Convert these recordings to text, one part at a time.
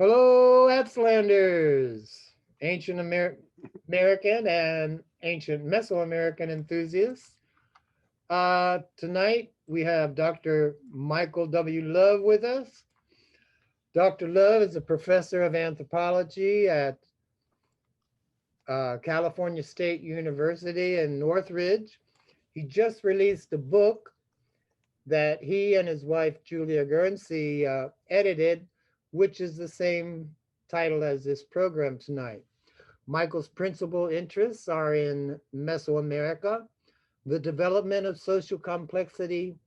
Hello, Aztlanders, ancient American and ancient Mesoamerican enthusiasts. Tonight we have Dr. Michael W. Love with us. Dr. Love is a professor of anthropology at California State University in Northridge. He just released a book that he and his wife, Julia Guernsey, edited, which is the same title as this program tonight. Michael's principal interests are in Mesoamerica, the development of social complexity,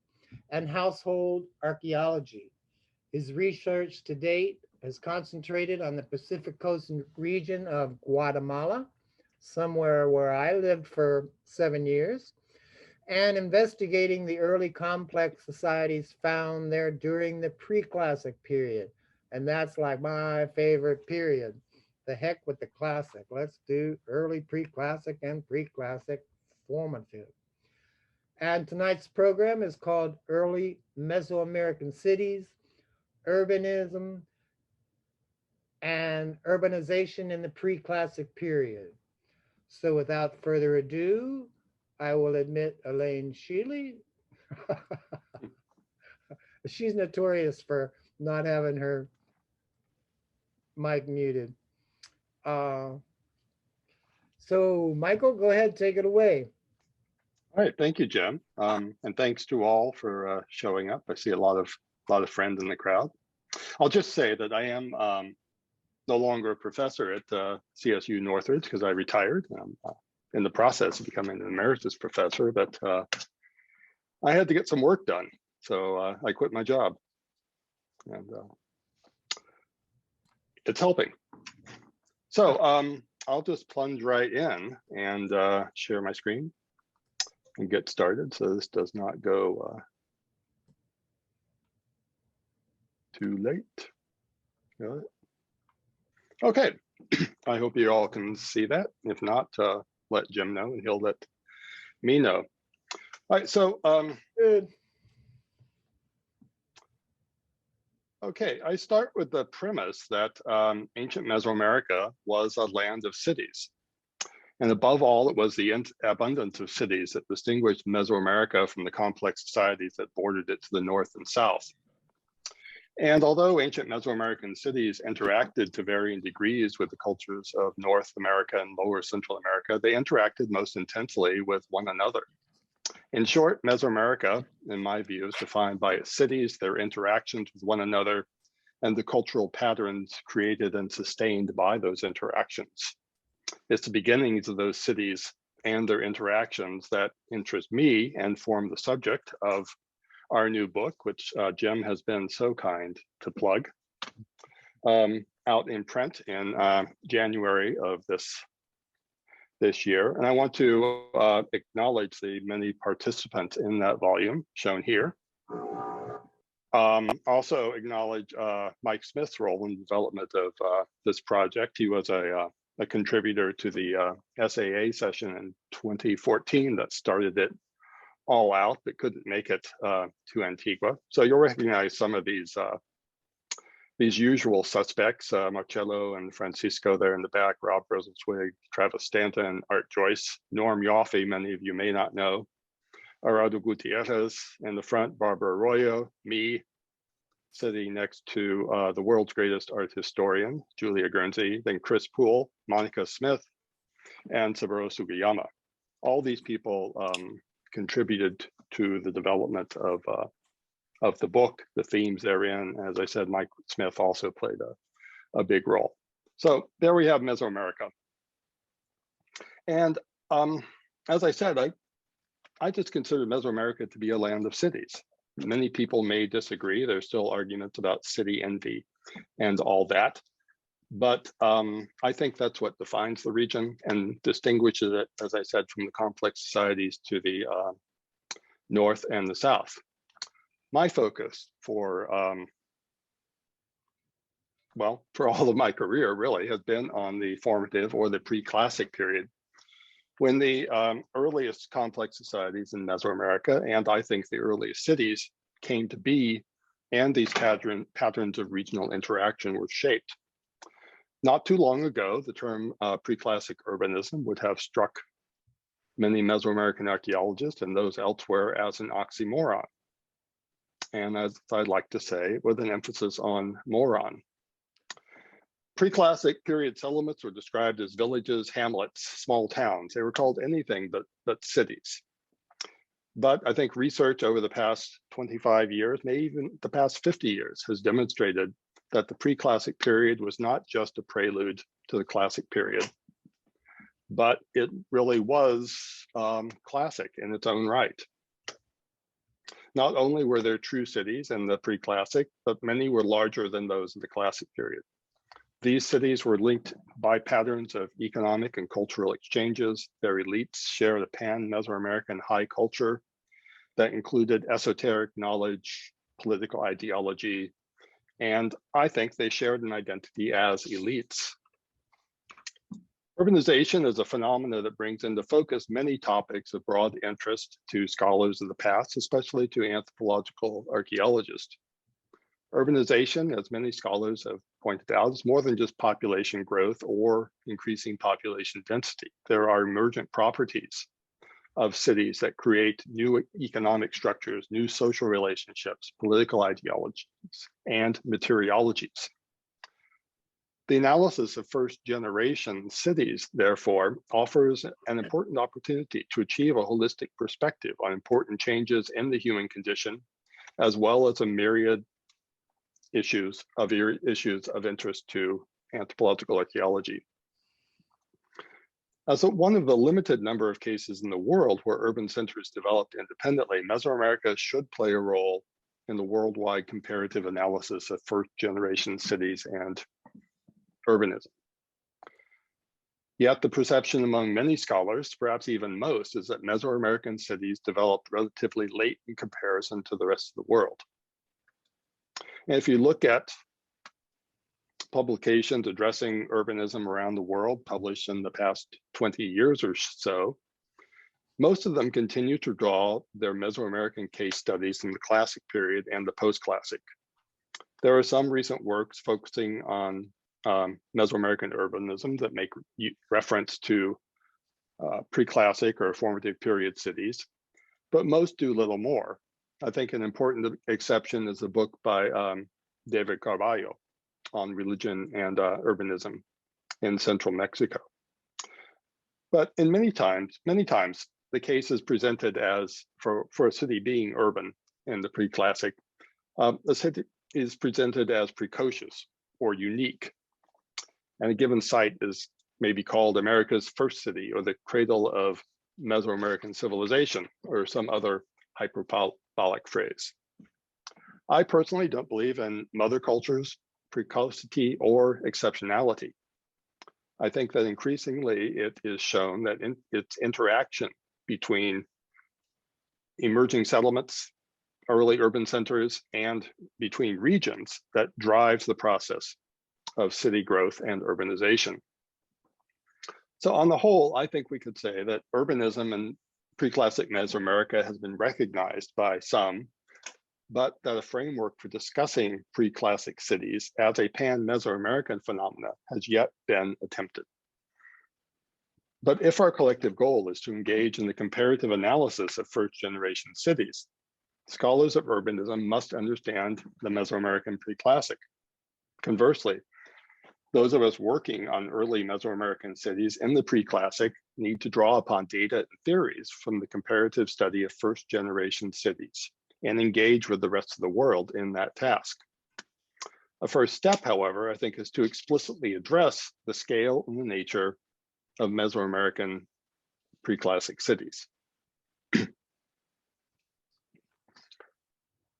and household archaeology. His research to date has concentrated on the Pacific Coast region of Guatemala, somewhere where I lived for 7 years, and investigating the early complex societies found there during the Preclassic period. And that's like my favorite period. The heck with the classic. Let's do early Preclassic and Preclassic formative. And tonight's program is called Early Mesoamerican Cities, Urbanism, and Urbanization in the Preclassic period. So without further ado, I will admit Elaine Shealy. She's notorious for not having her mic muted. So Michael, go ahead, take it away. All right, thank you, Jim, and thanks to all for showing up. I see a lot of friends in the crowd. I'll just say that I am no longer a professor at CSU Northridge because I retired. I'm in the process of becoming an emeritus professor, but I had to get some work done, so I quit my job, and it's helping. So I'll just plunge right in and share my screen and get started, so this does not go too late. Got it. Okay, I hope you all can see that. If not, let Jim know and he'll let me know. All right, so Good. Okay, I start with the premise that ancient Mesoamerica was a land of cities. And above all, it was the abundance of cities that distinguished Mesoamerica from the complex societies that bordered it to the north and south. And although ancient Mesoamerican cities interacted to varying degrees with the cultures of North America and Lower Central America, they interacted most intensely with one another. In short, Mesoamerica, in my view, is defined by its cities, their interactions with one another, and the cultural patterns created and sustained by those interactions. It's the beginnings of those cities and their interactions that interest me and form the subject of our new book, which Jim has been so kind to plug, out in print in January of this year. And I want to acknowledge the many participants in that volume shown here. Also acknowledge Mike Smith's role in the development of this project. He was a contributor to the SAA session in 2014 that started it all out, but couldn't make it to Antigua. So you'll recognize some of these usual suspects, Marcello and Francisco there in the back, Rob Rosenzweig, Travis Stanton, Art Joyce, Norm Yoffe, many of you may not know, Arado Gutierrez in the front, Barbara Arroyo, me, sitting next to the world's greatest art historian, Julia Guernsey, then Chris Poole, Monica Smith, and Saburo Sugiyama. All these people contributed to the development of the book, the themes therein. As I said, Mike Smith also played a big role. So there we have Mesoamerica. And as I said, I just consider Mesoamerica to be a land of cities. Many people may disagree. There's still arguments about city envy and all that. But I think that's what defines the region and distinguishes it, as I said, from the complex societies to the north and the south. My focus for all of my career really has been on the formative or the pre-classic period, when the earliest complex societies in Mesoamerica, and I think the earliest cities, came to be, and these patterns of regional interaction were shaped Not too long ago, the term preclassic urbanism would have struck many Mesoamerican archaeologists and those elsewhere as an oxymoron. And as I'd like to say, with an emphasis on moron. Preclassic period settlements were described as villages, hamlets, small towns. They were called anything but cities. But I think research over the past 25 years, maybe even the past 50 years, has demonstrated that the preclassic period was not just a prelude to the classic period, but it really was classic in its own right. Not only were there true cities in the preclassic, but many were larger than those of the classic period. These cities were linked by patterns of economic and cultural exchanges. Their elites shared a pan-Mesoamerican high culture that included esoteric knowledge, political ideology, and I think they shared an identity as elites. Urbanization is a phenomenon that brings into focus many topics of broad interest to scholars of the past, especially to anthropological archaeologists. Urbanization, as many scholars have pointed out, is more than just population growth or increasing population density. There are emergent properties of cities that create new economic structures, new social relationships, political ideologies, and materiologies. The analysis of first-generation cities, therefore, offers an important opportunity to achieve a holistic perspective on important changes in the human condition, as well as a myriad issues of interest to anthropological archaeology. As one of the limited number of cases in the world where urban centers developed independently, Mesoamerica should play a role in the worldwide comparative analysis of first-generation cities and urbanism. Yet the perception among many scholars, perhaps even most, is that Mesoamerican cities developed relatively late in comparison to the rest of the world. And if you look at publications addressing urbanism around the world published in the past 20 years or so, most of them continue to draw their Mesoamerican case studies from the classic period and the post-classic. There are some recent works focusing on Mesoamerican urbanism that make reference to pre-classic or formative period cities, but most do little more. I think an important exception is a book by David Carballo on religion and urbanism in central Mexico. But in many times, the case is presented as, for a city being urban in the pre-classic, the city is presented as precocious or unique. And a given site is maybe called America's first city or the cradle of Mesoamerican civilization or some other hyperbolic phrase. I personally don't believe in mother culture's precocity or exceptionality. I think that increasingly it is shown that its interaction between emerging settlements, early urban centers, and between regions that drives the process of city growth and urbanization. So on the whole, I think we could say that urbanism in pre-classic Mesoamerica has been recognized by some, but that a framework for discussing pre-classic cities as a pan-Mesoamerican phenomena has yet been attempted. But if our collective goal is to engage in the comparative analysis of first-generation cities, scholars of urbanism must understand the Mesoamerican pre-classic. Conversely, those of us working on early Mesoamerican cities in the pre-classic need to draw upon data and theories from the comparative study of first-generation cities and engage with the rest of the world in that task. A first step, however, I think, is to explicitly address the scale and the nature of Mesoamerican pre-classic cities.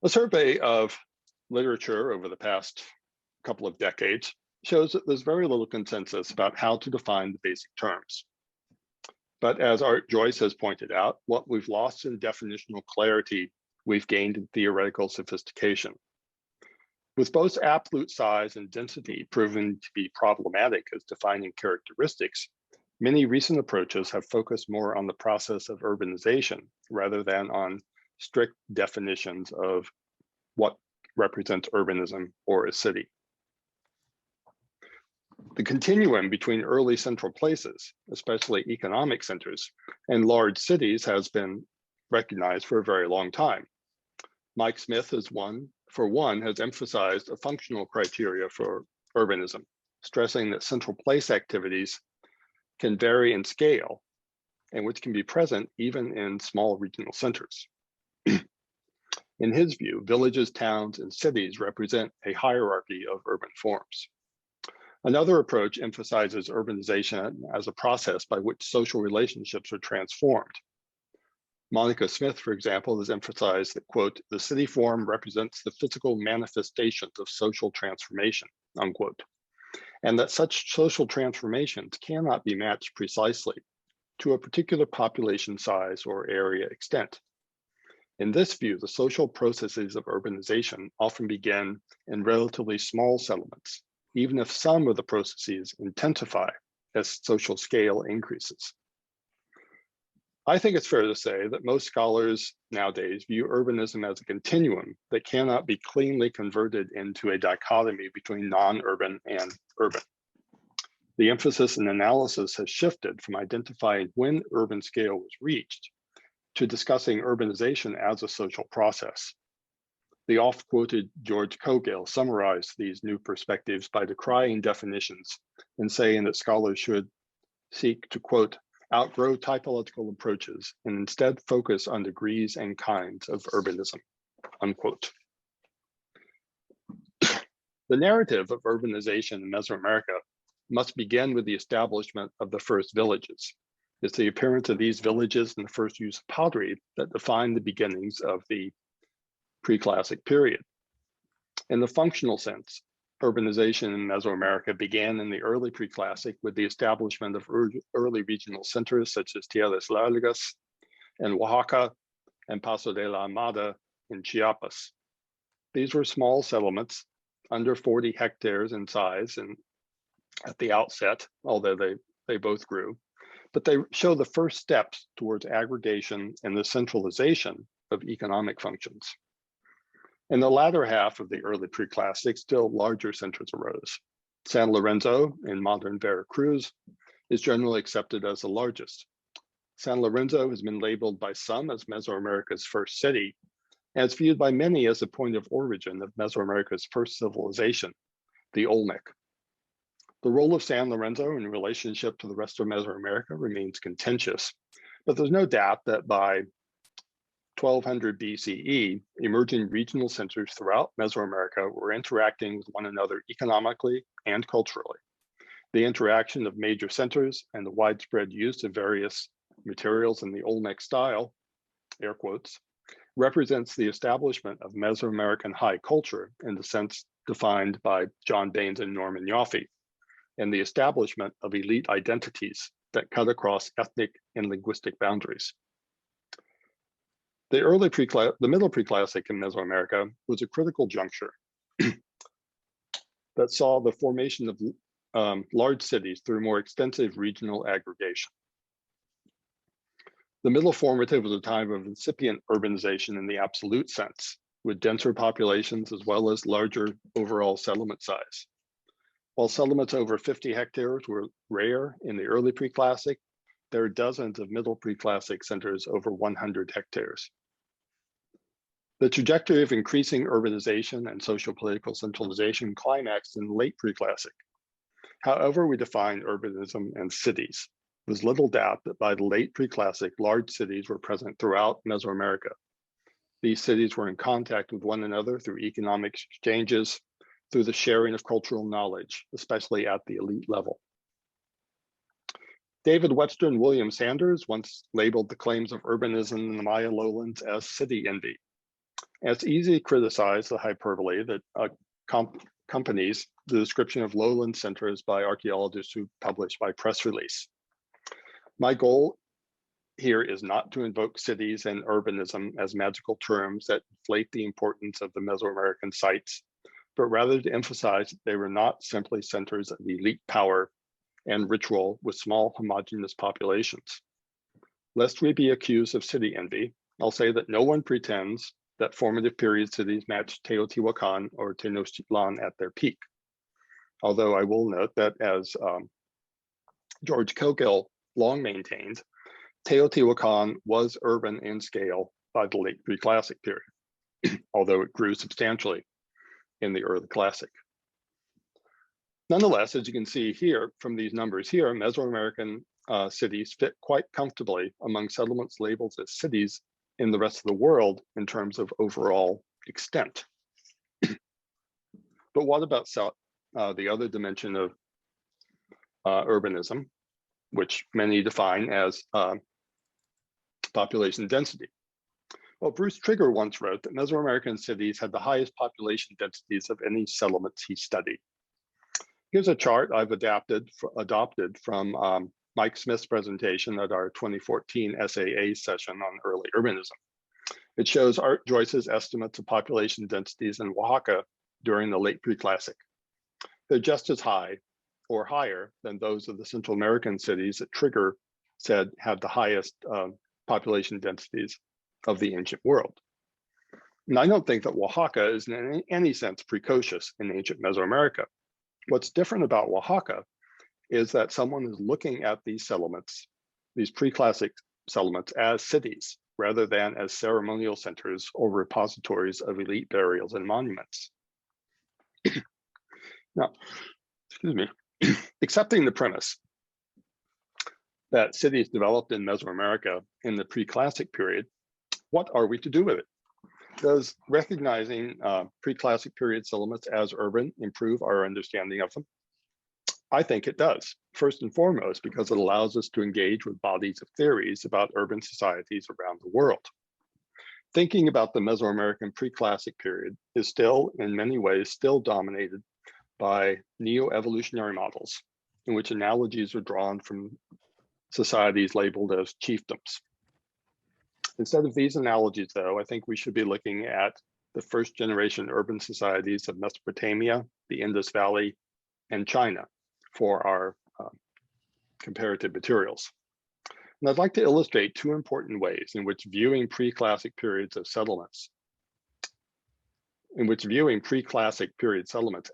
A survey of literature over the past couple of decades shows that there's very little consensus about how to define the basic terms. But as Art Joyce has pointed out, what we've lost in definitional clarity, we've gained in theoretical sophistication. With both absolute size and density proven to be problematic as defining characteristics, many recent approaches have focused more on the process of urbanization rather than on strict definitions of what represents urbanism or a city. The continuum between early central places, especially economic centers, and large cities has been recognized for a very long time. Mike Smith has emphasized a functional criteria for urbanism, stressing that central place activities can vary in scale and which can be present even in small regional centers. In his view, villages, towns, and cities represent a hierarchy of urban forms. Another approach emphasizes urbanization as a process by which social relationships are transformed. Monica Smith, for example, has emphasized that, quote, the city form represents the physical manifestations of social transformation, unquote, and that such social transformations cannot be matched precisely to a particular population size or area extent. In this view, the social processes of urbanization often begin in relatively small settlements, even if some of the processes intensify as social scale increases. I think it's fair to say that most scholars nowadays view urbanism as a continuum that cannot be cleanly converted into a dichotomy between non-urban and urban. The emphasis and analysis has shifted from identifying when urban scale was reached to discussing urbanization as a social process. The oft-quoted George Cogill summarized these new perspectives by decrying definitions and saying that scholars should seek to, quote, outgrow typological approaches and instead focus on degrees and kinds of urbanism, unquote. The narrative of urbanization in Mesoamerica must begin with the establishment of the first villages. It's the appearance of these villages and the first use of pottery that define the beginnings of the Preclassic period. In the functional sense, urbanization in Mesoamerica began in the early Preclassic with the establishment of early regional centers such as Tierras Largas in Oaxaca and Paso de la Amada in Chiapas. These were small settlements under 40 hectares in size and at the outset, although they both grew, but they show the first steps towards aggregation and the centralization of economic functions. In the latter half of the early Preclassic, still larger centers arose. San Lorenzo in modern Veracruz is generally accepted as the largest. San Lorenzo has been labeled by some as Mesoamerica's first city, and it's viewed by many as the point of origin of Mesoamerica's first civilization, the Olmec. The role of San Lorenzo in relationship to the rest of Mesoamerica remains contentious, but there's no doubt that by 1200 BCE, emerging regional centers throughout Mesoamerica were interacting with one another economically and culturally. The interaction of major centers and the widespread use of various materials in the Olmec style, air quotes, represents the establishment of Mesoamerican high culture in the sense defined by John Baines and Norman Yoffe, and the establishment of elite identities that cut across ethnic and linguistic boundaries. The middle Preclassic in Mesoamerica was a critical juncture that saw the formation of large cities through more extensive regional aggregation. The middle formative was a time of incipient urbanization in the absolute sense, with denser populations as well as larger overall settlement size. While settlements over 50 hectares were rare in the early Preclassic, there are dozens of middle Preclassic centers over 100 hectares. The trajectory of increasing urbanization and socio-political centralization climaxed in the late Preclassic. However we define urbanism and cities, there's little doubt that by the late Preclassic, large cities were present throughout Mesoamerica. These cities were in contact with one another through economic exchanges, through the sharing of cultural knowledge, especially at the elite level. David Webster and William Sanders once labeled the claims of urbanism in the Maya lowlands as city envy. And it's easy to criticize the hyperbole that accompanies the description of lowland centers by archaeologists who publish by press release. My goal here is not to invoke cities and urbanism as magical terms that inflate the importance of the Mesoamerican sites, but rather to emphasize that they were not simply centers of elite power and ritual with small homogeneous populations. Lest we be accused of city envy, I'll say that no one pretends that formative period cities matched Teotihuacan or Tenochtitlan at their peak. Although I will note that, as George Cogill long maintained, Teotihuacan was urban in scale by the late Preclassic period, although it grew substantially in the early Classic. Nonetheless, as you can see here from these numbers here, Mesoamerican cities fit quite comfortably among settlements labeled as cities in the rest of the world in terms of overall extent. But what about the other dimension of urbanism, which many define as population density? Well, Bruce Trigger once wrote that Mesoamerican cities had the highest population densities of any settlements he studied. Here's a chart I've adopted from Mike Smith's presentation at our 2014 SAA session on early urbanism. It shows Art Joyce's estimates of population densities in Oaxaca during the late Preclassic. They're just as high or higher than those of the Central American cities that Trigger said had the highest population densities of the ancient world. And I don't think that Oaxaca is in any sense precocious in ancient Mesoamerica. What's different about Oaxaca is that someone is looking at these settlements, these Preclassic settlements, as cities rather than as ceremonial centers or repositories of elite burials and monuments. Now, excuse me, accepting the premise that cities developed in Mesoamerica in the Preclassic period, what are we to do with it? Does recognizing Preclassic period settlements as urban improve our understanding of them? I think it does, first and foremost, because it allows us to engage with bodies of theories about urban societies around the world. Thinking about the Mesoamerican Preclassic period is still, in many ways, still dominated by neo-evolutionary models in which analogies are drawn from societies labeled as chiefdoms. Instead of these analogies, though, I think we should be looking at the first generation urban societies of Mesopotamia, the Indus Valley, and China for our comparative materials. And I'd like to illustrate two important ways in which viewing Preclassic periods of settlements,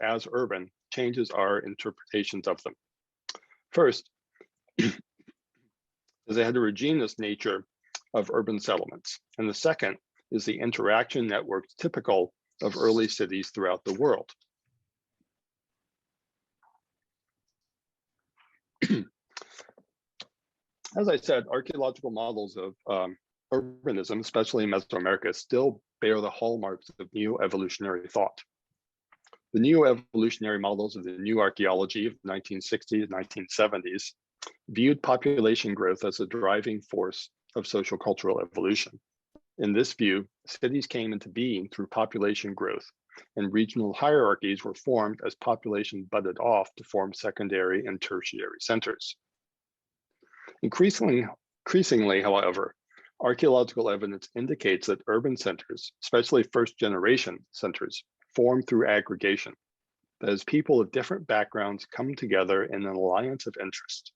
as urban changes our interpretations of them. First, is the heterogeneous nature of urban settlements. And the second is the interaction networks typical of early cities throughout the world. As I said, archaeological models of urbanism, especially in Mesoamerica, still bear the hallmarks of neo-evolutionary thought. The neo-evolutionary models of the new archaeology of the 1960s, 1970s viewed population growth as a driving force of social cultural evolution. In this view, cities came into being through population growth, and regional hierarchies were formed as population budded off to form secondary and tertiary centers. Increasingly, however, archaeological evidence indicates that urban centers, especially first-generation centers, form through aggregation. That is, people of different backgrounds come together in an alliance of interest.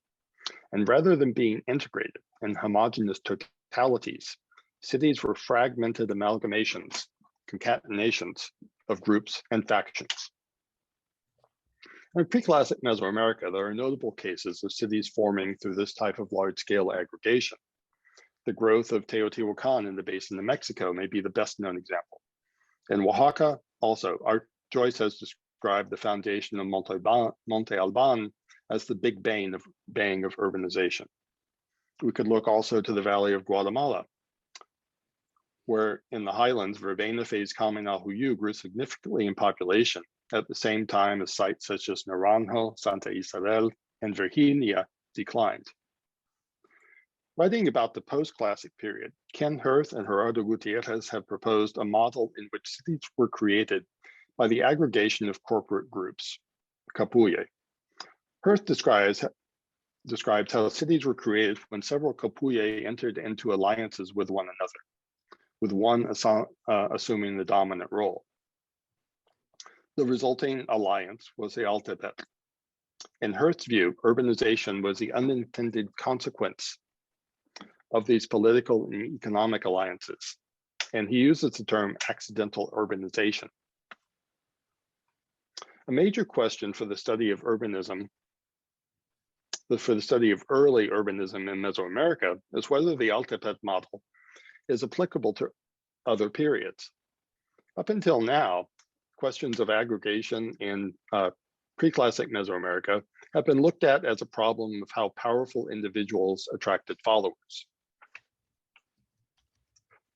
And rather than being integrated in homogeneous totalities, cities were fragmented amalgamations, concatenations of groups and factions. In Preclassic Mesoamerica, there are notable cases of cities forming through this type of large-scale aggregation. The growth of Teotihuacan in the basin of Mexico may be the best known example. In Oaxaca, also, Art Joyce has described the foundation of Monte Alban as the big bang of urbanization. We could look also to the valley of Guatemala, where in the highlands, verbena phase Caminahuyu grew significantly in population at the same time as sites such as Naranjo, Santa Isabel, and Virginia declined. Writing about the post-classic period, Ken Hirth and Gerardo Gutierrez have proposed a model in which cities were created by the aggregation of corporate groups, capulle. Hirth describes how cities were created when several capulle entered into alliances with one another, with one assuming the dominant role. The resulting alliance was the Altepetl. In Hirth's view, urbanization was the unintended consequence of these political and economic alliances, and he uses the term accidental urbanization. A major question for the study of urbanism, for the study of early urbanism in Mesoamerica, is whether the Altepet model is applicable to other periods. Up until now, questions of aggregation in Preclassic Mesoamerica have been looked at as a problem of how powerful individuals attracted followers.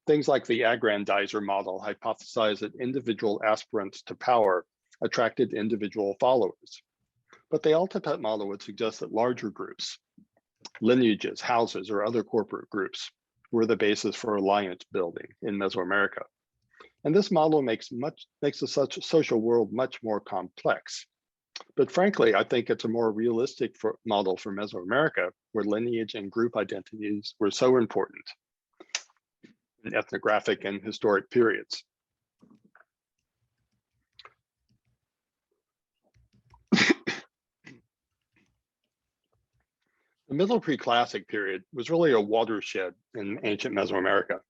Things like the aggrandizer model hypothesize that individual aspirants to power attracted individual followers. But the Altepet model would suggest that larger groups, lineages, houses, or other corporate groups were the basis for alliance building in Mesoamerica. And this model makes the social world much more complex. But frankly, I think it's a more realistic model for Mesoamerica, where lineage and group identities were so important in ethnographic and historic periods. The Middle Preclassic period was really a watershed in ancient Mesoamerica.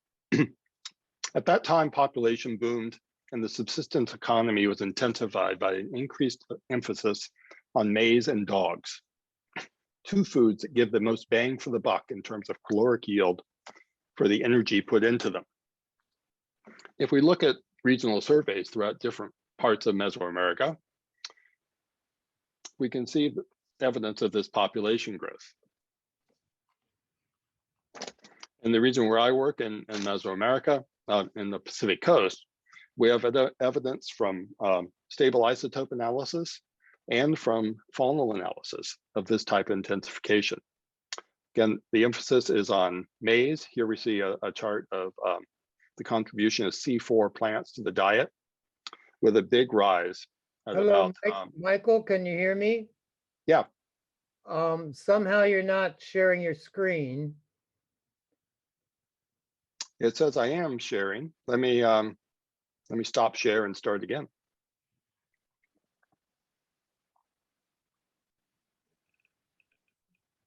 At that time, population boomed and the subsistence economy was intensified by an increased emphasis on maize and dogs, two foods that give the most bang for the buck in terms of caloric yield for the energy put into them. If we look at regional surveys throughout different parts of Mesoamerica, we can see evidence of this population growth. In the region where I work in Mesoamerica, in the Pacific coast, we have evidence from stable isotope analysis and from faunal analysis of this type of intensification. Again, the emphasis is on maize. Here we see a chart of the contribution of C4 plants to the diet, with a big rise at Hello, about, Michael, can you hear me? yeah. Somehow you're not sharing your screen. It says I am sharing. Let me stop share and start again.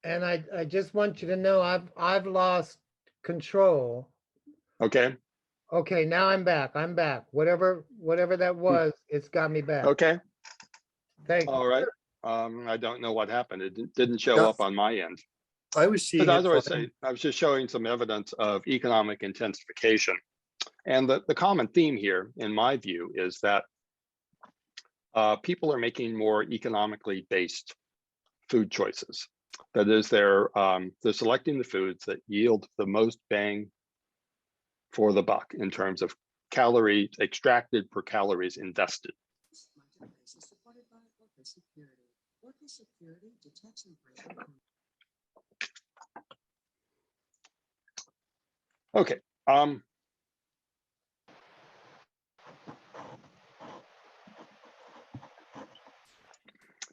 And I just want you to know I've lost control. Okay. Okay, now I'm back. I'm back. Whatever that was, it's got me back. Okay. Thank you. All right. I don't know what happened. It didn't show up on my end. I was seeing But as it I was fine. saying, I was just showing some evidence of economic intensification. And the common theme here, in my view, is that people are making more economically based food choices. That is, they're selecting the foods that yield the most bang for the buck in terms of calories extracted per calories invested. Okay.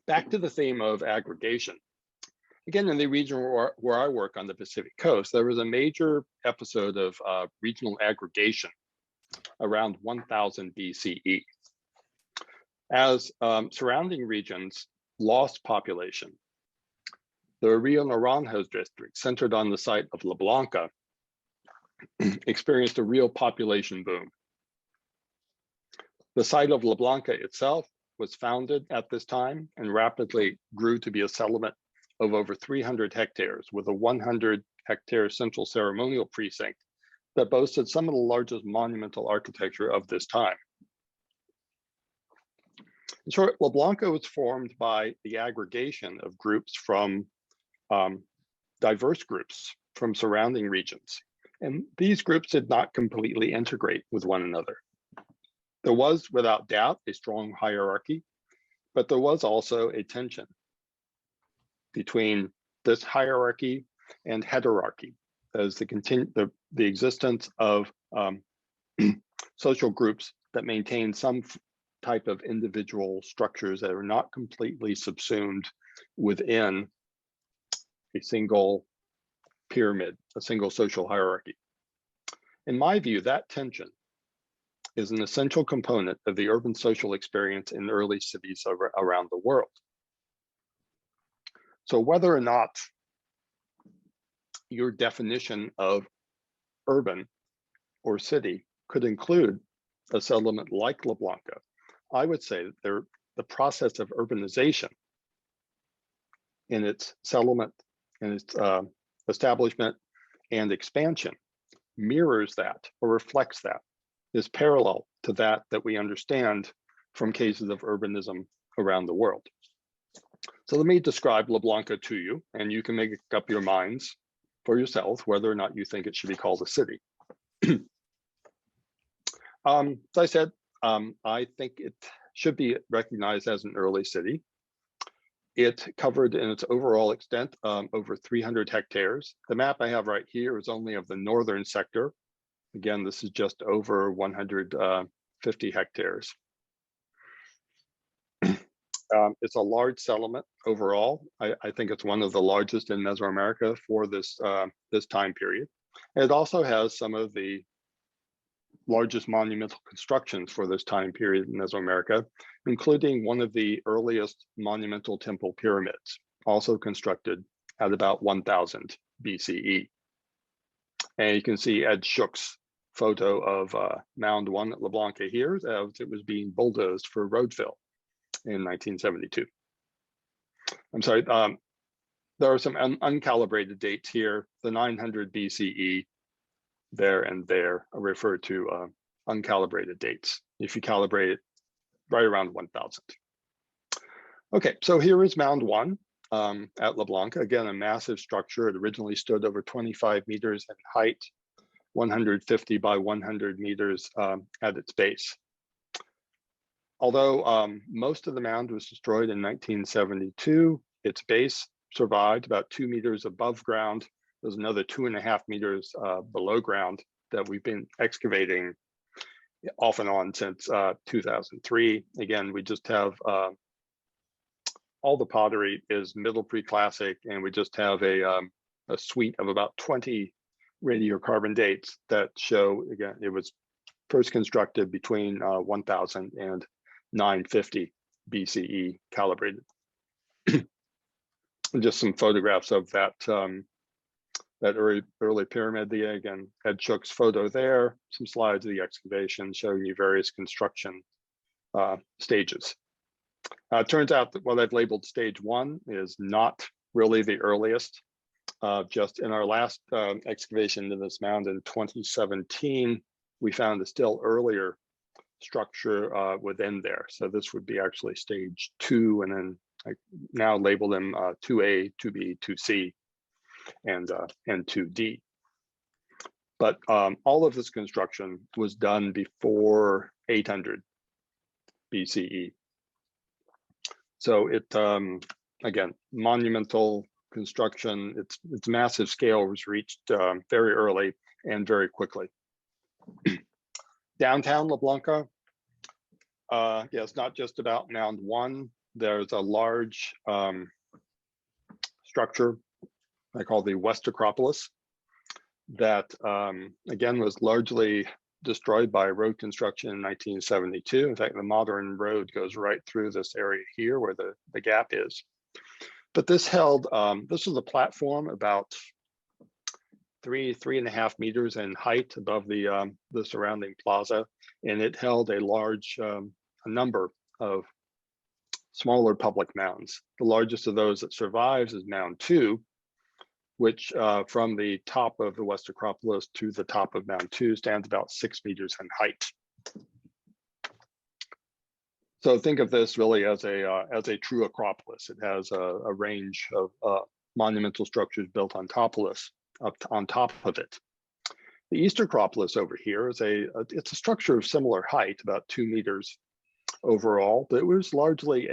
Back to the theme of aggregation. Again, in the region where I work on the Pacific coast, there was a major episode of regional aggregation around 1000 BCE. As surrounding regions lost population, the Rio Naranjos district, centered on the site of La Blanca, experienced a real population boom. The site of La Blanca itself was founded at this time and rapidly grew to be a settlement of over 300 hectares with a 100-hectare central ceremonial precinct that boasted some of the largest monumental architecture of this time. In short, La Blanca was formed by the aggregation of groups from diverse groups from surrounding regions. And these groups did not completely integrate with one another. There was, without doubt, a strong hierarchy, but there was also a tension between this hierarchy and heterarchy, as the existence of social groups that maintain some type of individual structures that are not completely subsumed within a single pyramid, a single social hierarchy. In my view, that tension is an essential component of the urban social experience in early cities around the world. So whether or not your definition of urban or city could include a settlement like La Blanca, I would say that the process of urbanization in its settlement and its establishment and expansion mirrors that or reflects that, is parallel to that we understand from cases of urbanism around the world. So let me describe La Blanca to you, and you can make up your minds for yourself whether or not you think it should be called a city. As I said, I think it should be recognized as an early city. It covered in its overall extent over 300 hectares. The map I have right here is only of the northern sector. Again, this is just over 150 hectares. It's a large settlement overall. I think it's one of the largest in Mesoamerica for this, this time period. And it also has some of the largest monumental constructions for this time period in Mesoamerica, including one of the earliest monumental temple pyramids, also constructed at about 1000 BCE. And you can see Ed Shook's photo of Mound 1 at La Blanca here as it was being bulldozed for road fill in 1972. I'm sorry, there are some uncalibrated dates here. The 900 BCE there and there are referred to uncalibrated dates. If you calibrate it, right around 1000. Okay, so here is Mound 1 at La Blanca. Again, a massive structure. It originally stood over 25 meters in height, 150 by 100 meters at its base. Although most of the mound was destroyed in 1972, its base survived about 2 meters above ground. There's another 2.5 meters below ground that we've been excavating off and on since 2003. Again, we just have all the pottery is middle Preclassic, and we just have a suite of about 20 radiocarbon dates that show, again, it was first constructed between 1000 and 950 BCE calibrated. Just some photographs of that that early pyramid. Again, Ed Shook's photo there, some slides of the excavation showing you various construction stages. It turns out that what I've labeled stage 1 is not really the earliest. Just in our last excavation in this mound in 2017, we found a still earlier structure within there. So this would be actually stage 2, and then I now label them 2A, 2B, 2C, and 2D. But all of this construction was done before 800 BCE. So it, again, monumental construction, its massive scale was reached very early and very quickly. Downtown La Blanca, yeah, it's not just about Mound 1. There's a large structure I call the West Acropolis that, again, was largely destroyed by road construction in 1972. In fact, the modern road goes right through this area here where the gap is. But this held, this was a platform about 3.5 meters in height above the surrounding plaza, and it held a large a number of smaller public mounds. The largest of those that survives is Mound 2, which from the top of the West Acropolis to the top of Mound 2 stands about 6 meters in height. So think of this really as a true Acropolis. It has a range of monumental structures built on top of it. The East Acropolis over here is it's a structure of similar height, about 2 meters overall, but it was largely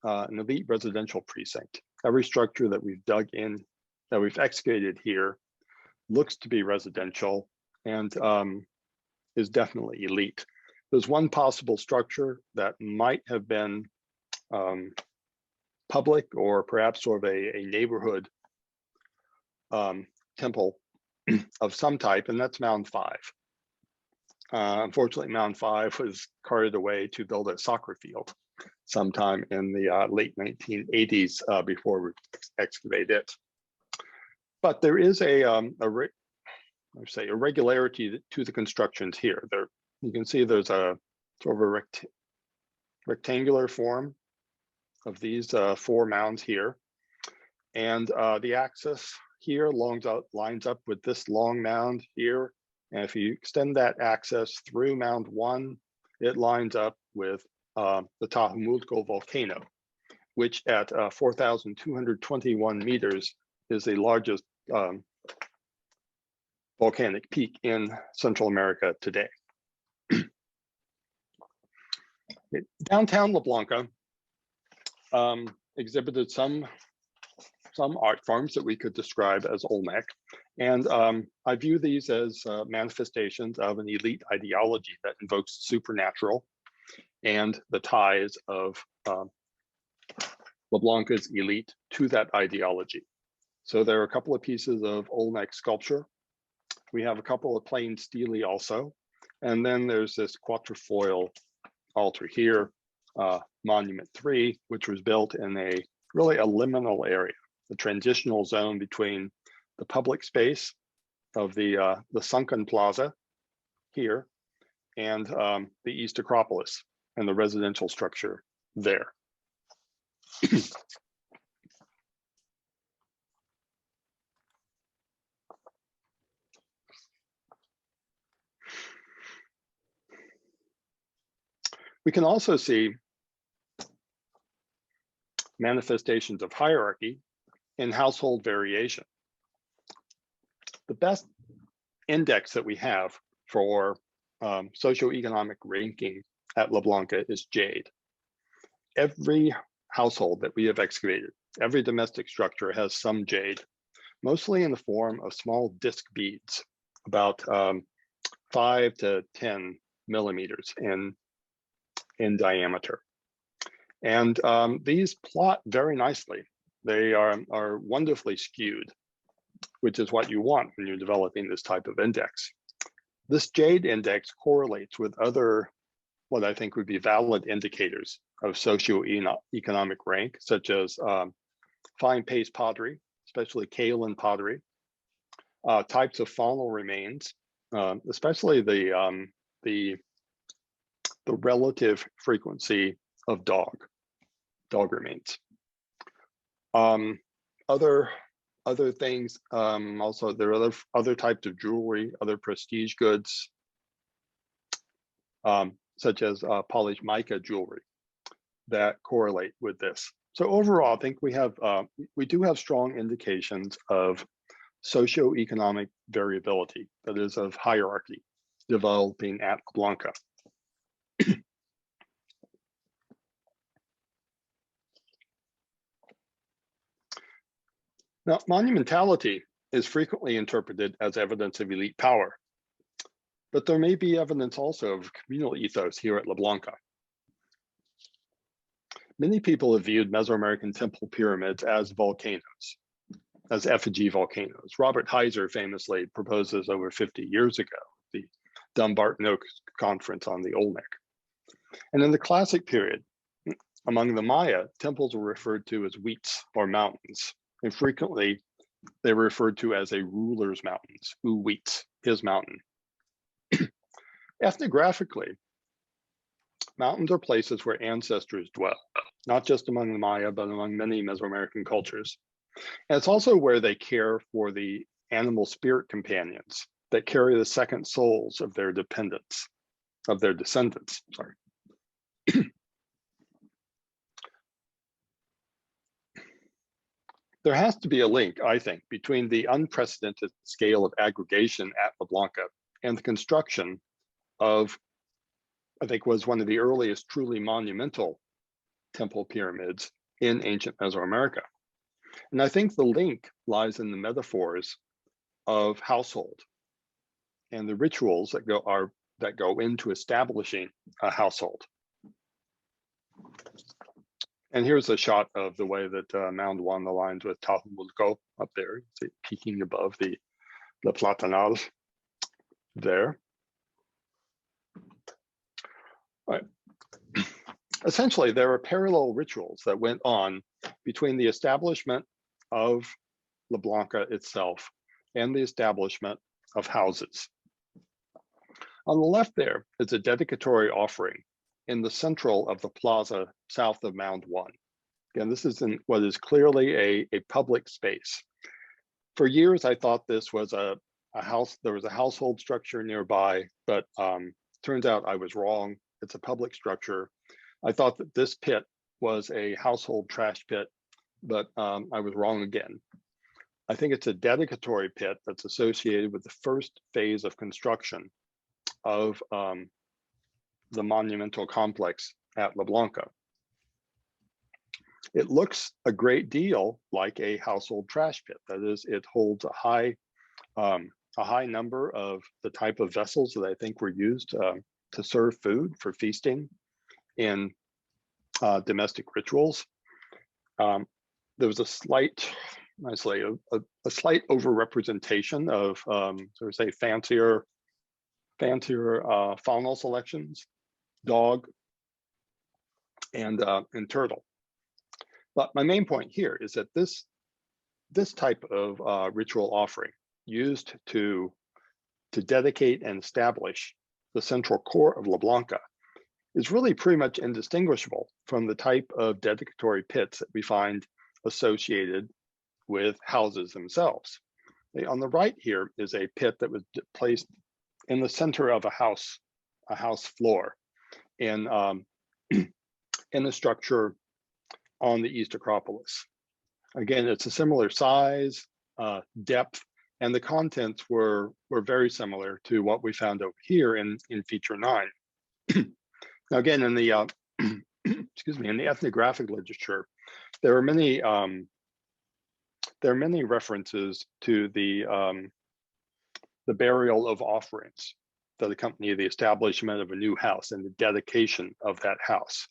an elite residential precinct. Every structure that we've dug in, that we've excavated here, looks to be residential and is definitely elite. There's one possible structure that might have been public or perhaps sort of a neighborhood temple of some type, and that's Mound 5. Unfortunately, Mound 5 was carted away to build a soccer field sometime in the late 1980s before we excavate it. But there is a regularity to the constructions here. You can see there's a sort of rectangular form of these 4 mounds here. And the axis here lines up with this long mound here. And if you extend that axis through mound 1, it lines up with the Tajumulco volcano, which at 4,221 meters is the largest volcanic peak in Central America today. Downtown La Blanca exhibited some art forms that we could describe as Olmec. And I view these as manifestations of an elite ideology that invokes supernatural and the ties of La Blanca's elite to that ideology. So there are a couple of pieces of Olmec sculpture. We have a couple of plain stelae also. And then there's this quatrefoil altar here, Monument 3, which was built in really a liminal area, the transitional zone between the public space of the sunken plaza here and the East Acropolis and the residential structure there. We can also see manifestations of hierarchy in household variation. The best index that we have for socioeconomic ranking at La Blanca is jade. Every household that we have excavated, every domestic structure has some jade, mostly in the form of small disc beads, about 5 to 10 millimeters in diameter. And these plot very nicely. They are wonderfully skewed, which is what you want when you're developing this type of index. This jade index correlates with other, what I think would be valid indicators of socioeconomic rank, such as fine paste pottery, especially kaolin pottery, types of faunal remains, especially the relative frequency of dog remains. Other things, also there are other types of jewelry, other prestige goods, such as polished mica jewelry that correlate with this. So overall, I think we do have strong indications of socioeconomic variability, that is of hierarchy, developing at La Blanca. Now, monumentality is frequently interpreted as evidence of elite power, but there may be evidence also of communal ethos here at La Blanca. Many people have viewed Mesoamerican temple pyramids as volcanoes, as effigy volcanoes. Robert Heiser famously proposed this over 50 years ago, the Dumbarton Oaks Conference on the Olmec. And in the classic period, among the Maya, temples were referred to as huites or mountains. And frequently, they were referred to as a ruler's mountains, huites, his mountain. Ethnographically, mountains are places where ancestors dwell, not just among the Maya, but among many Mesoamerican cultures. And it's also where they care for the animal spirit companions that carry the second souls of their descendants. Sorry. There has to be a link, I think, between the unprecedented scale of aggregation at La Blanca and the construction of, I think, was one of the earliest truly monumental temple pyramids in ancient Mesoamerica. And I think the link lies in the metaphors of household and the rituals that go into establishing a household. And here's a shot of the way that Mound 1 aligns with Tajumulco up there, peeking above the Platanal there. All right. Essentially, there are parallel rituals that went on between the establishment of La Blanca itself and the establishment of houses. On the left there is a dedicatory offering in the central of the plaza south of Mound 1. Again, this is in what is clearly a public space. For years, I thought this was a house, there was a household structure nearby, but turns out I was wrong. It's a public structure. I thought that this pit was a household trash pit, but I was wrong again. I think it's a dedicatory pit that's associated with the first phase of construction of the monumental complex at La Blanca. It looks a great deal like a household trash pit. That is, it holds a high number of the type of vessels that I think were used to serve food for feasting in domestic rituals. There was a slight, a slight overrepresentation of sort of say fancier faunal selections, dog and turtle. But my main point here is that this type of ritual offering used to dedicate and establish the central core of La Blanca is really pretty much indistinguishable from the type of dedicatory pits that we find associated with houses themselves. On the right here is a pit that was placed in the center of a house floor in a structure on the East Acropolis. Again, it's a similar size, depth, and the contents were very similar to what we found over here in feature 9. Now, again, in the excuse me, in the ethnographic literature, there are many references to the burial of offerings that accompany the establishment of a new house and the dedication of that house.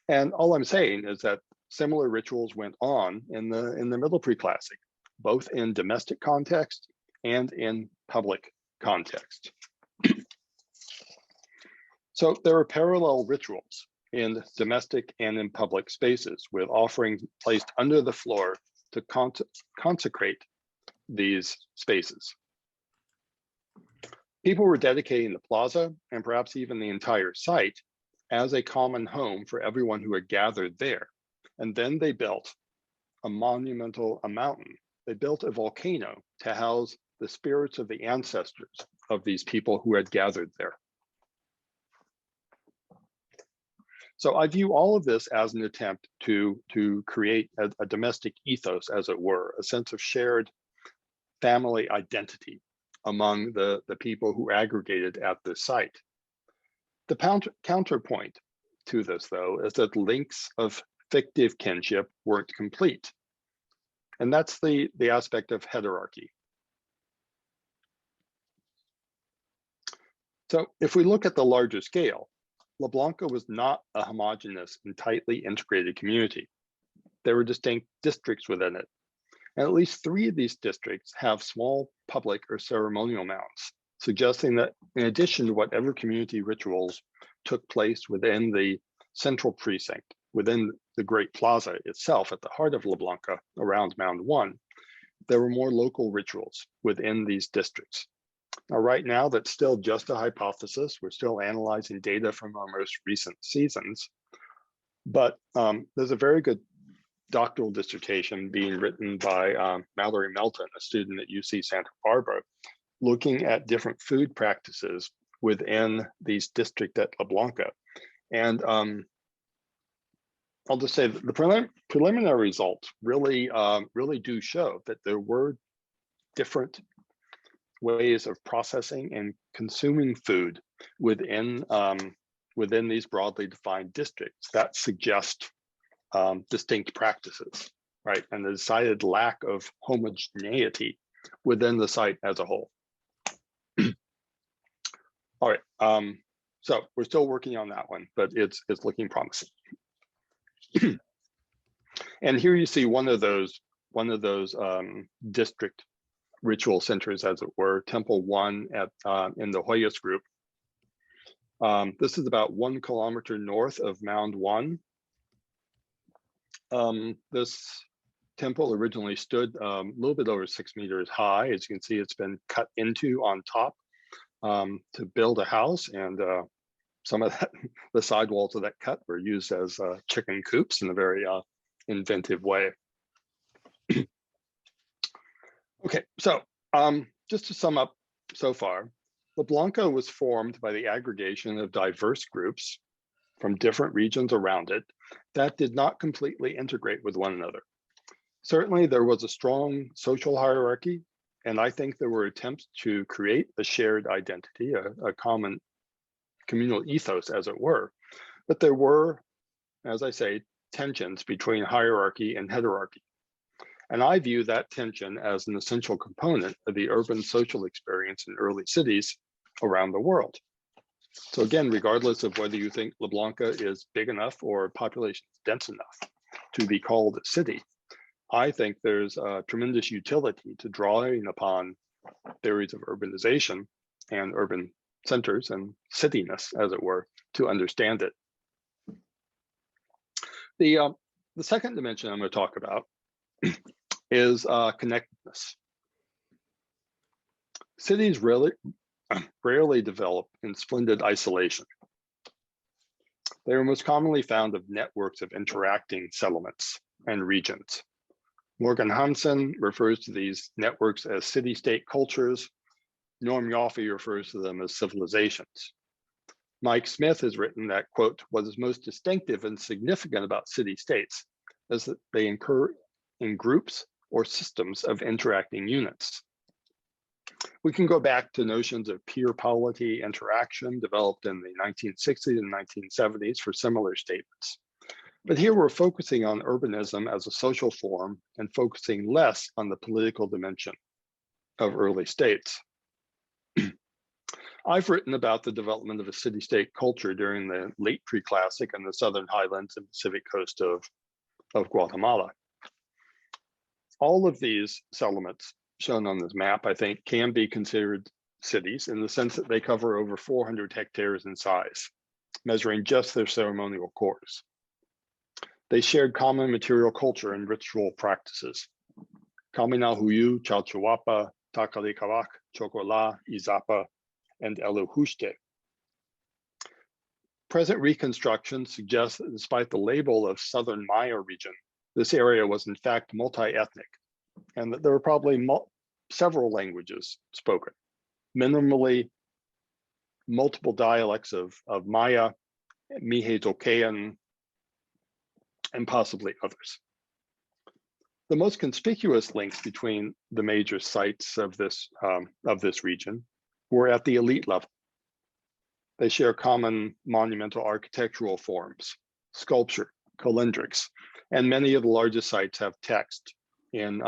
And all I'm saying is that similar rituals went on in the Middle Preclassic, both in domestic context and in public context. So there are parallel rituals in domestic and in public spaces, with offerings placed under the floor to consecrate these spaces. People were dedicating the plaza and perhaps even the entire site as a common home for everyone who had gathered there. And then they built a mountain. They built a volcano to house the spirits of the ancestors of these people who had gathered there. So I view all of this as an attempt to create a domestic ethos, as it were, a sense of shared family identity among the people who aggregated at this site. The counterpoint to this, though, is that links of fictive kinship weren't complete. And that's the aspect of heterarchy. So if we look at the larger scale, La Blanca was not a homogeneous and tightly integrated community. There were distinct districts within it. And at least 3 of these districts have small public or ceremonial mounds, suggesting that in addition to whatever community rituals took place within the central precinct, within the Great Plaza itself at the heart of La Blanca around Mound 1, there were more local rituals within these districts. Now, right now, that's still just a hypothesis. We're still analyzing data from our most recent seasons, but there's a very good doctoral dissertation being written by Mallory Melton, a student at UC Santa Barbara, looking at different food practices within these districts at La Blanca. And I'll just say that the preliminary results really do show that there were different ways of processing and consuming food within these broadly defined districts that suggest distinct practices, right? And the decided lack of homogeneity within the site as a whole. All right, so we're still working on that one, but it's looking promising. And here you see one of those district ritual centers, as it were, Temple 1 in the Hoyos group. This is about 1 kilometer north of Mound 1. This temple originally stood a little bit over 6 meters high. As you can see, it's been cut into on top to build a house, and some of that, the sidewalls of that cut were used as chicken coops in a very inventive way. Okay, so just to sum up so far, La Blanca was formed by the aggregation of diverse groups from different regions around it that did not completely integrate with one another. Certainly, there was a strong social hierarchy, and I think there were attempts to create a shared identity, a common communal ethos, as it were. But there were, as I say, tensions between hierarchy and heterarchy. And I view that tension as an essential component of the urban social experience in early cities around the world. So again, regardless of whether you think La Blanca is big enough or population dense enough to be called a city, I think there's a tremendous utility to drawing upon theories of urbanization and urban centers and cityness, as it were, to understand it. The second dimension I'm going to talk about is connectedness. Cities really rarely develop in splendid isolation. They are most commonly found of networks of interacting settlements and regions. Morgan Hansen refers to these networks as city-state cultures. Norm Yoffe refers to them as civilizations. Mike Smith has written that, quote, what is most distinctive and significant about city-states is that they occur in groups or systems of interacting units. We can go back to notions of peer polity interaction developed in the 1960s and 1970s for similar statements. But here we're focusing on urbanism as a social form and focusing less on the political dimension of early states. I've written about the development of a city-state culture during the late Preclassic and the southern highlands and Pacific coast of Guatemala. All of these settlements shown on this map, I think, can be considered cities in the sense that they cover over 400 hectares in size, measuring just their ceremonial cores. They shared common material culture and ritual practices. Kaminahuyu, Chalchihuapa, Takalikawak, Chocola, Izapa, and Eluhushte. Present reconstruction suggests that despite the label of Southern Maya region, this area was in fact multi-ethnic, and that there were probably several languages spoken, minimally multiple dialects of Maya, Mihe-Zoquean, and possibly others. The most conspicuous links between the major sites of this region were at the elite level. They share common monumental architectural forms, sculpture, calendrics, and many of the largest sites have text in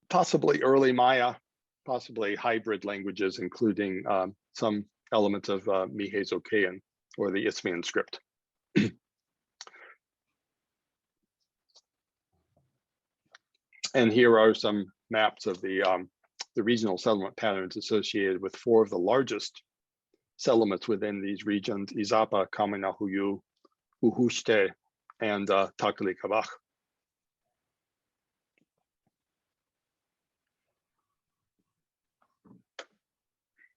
possibly early Maya, possibly hybrid languages, including some elements of Mihe-Zoquean or the Isthmian script. And here are some maps of the regional settlement patterns associated with 4 of the largest settlements within these regions: Izapa, Kaminahuyu, Uhushte, and Takalikabach.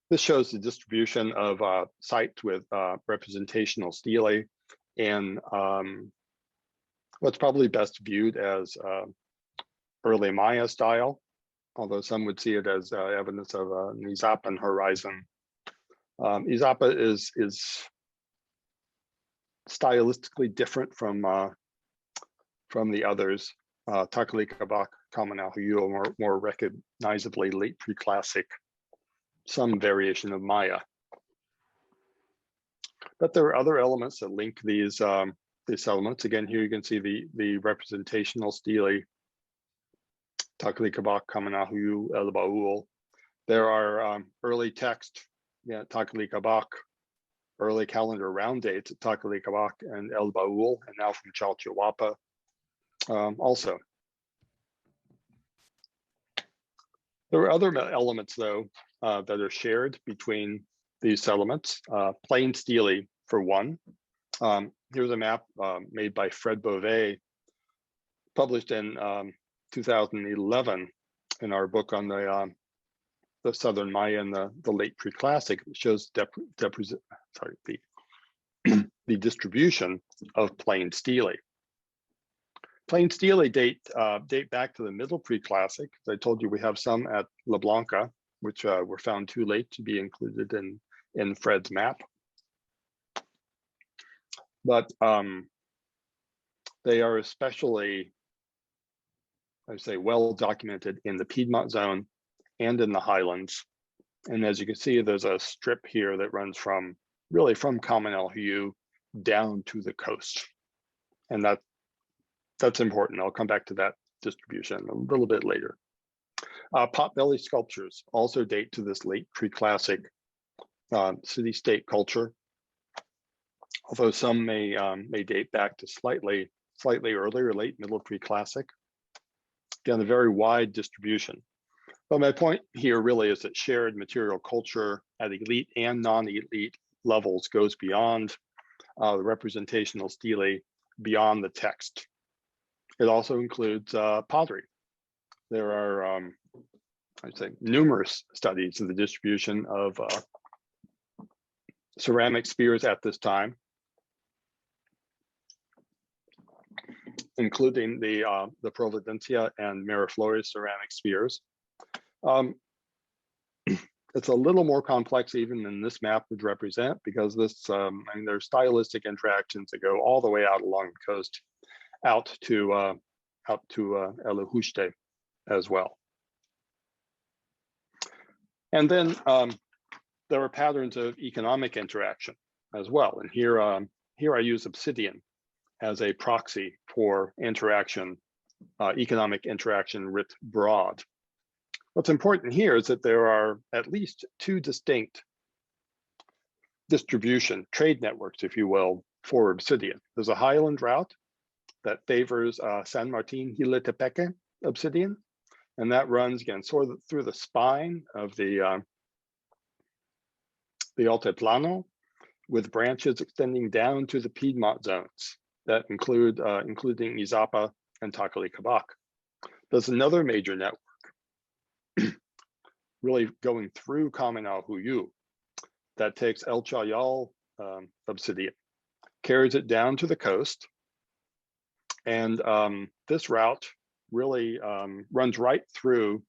This shows the distribution of sites with representational stelae in what's probably best viewed as early Maya style, although some would see it as evidence of an Izapan horizon. Izapa is stylistically different from the others. Takalikabak, Kaminahuyu are more recognizably late Preclassic, some variation of Maya. But there are other elements that link these elements. Again, here you can see the representational stele, Takalikabak, Kaminahuyu, El Baul. There are early text, Takalikabak, early calendar round dates at Takalikabak and El Baul, and now from Chalchihuapa also. There are other elements, though, that are shared between these settlements. Plain stele, for one. Here's a map made by Fred Beauvais, published in 2011 in our book on the the Southern Maya and the late Preclassic shows the distribution of plain stele. Plain stele date back to the middle Preclassic. As I told you, we have some at La Blanca, which were found too late to be included in Fred's map. But they are especially, I would say, well documented in the Piedmont zone and in the highlands. And as you can see, there's a strip here that runs really from Kaminalhuyu down to the coast. And that's important. I'll come back to that distribution a little bit later. Potbelly sculptures also date to this late Preclassic city-state culture, although some may date back to slightly earlier, late middle Preclassic. Again, a very wide distribution. But my point here really is that shared material culture at elite and non-elite levels goes beyond the representational stele, beyond the text. It also includes pottery. There are, I'd say, numerous studies of the distribution of ceramic spears at this time, including the Providencia and Miraflores ceramic spears. It's a little more complex even than this map would represent, because this, I mean, there's stylistic interactions that go all the way out along the coast, out to El Ajuste as well. And then there are patterns of economic interaction as well. And here I use obsidian as a proxy for interaction, economic interaction writ broad. What's important here is that there are at least two distinct distribution, trade networks, if you will, for obsidian. There's a highland route that favors San Martin Jilotepeque obsidian, and that runs again sort of through the spine of the Altiplano, with branches extending down to the Piedmont zones that include including Izapa and Tacalicabac. There's another major network really going through Kaminalhuyu that takes El Chayal obsidian, carries it down to the coast, and this route really runs right through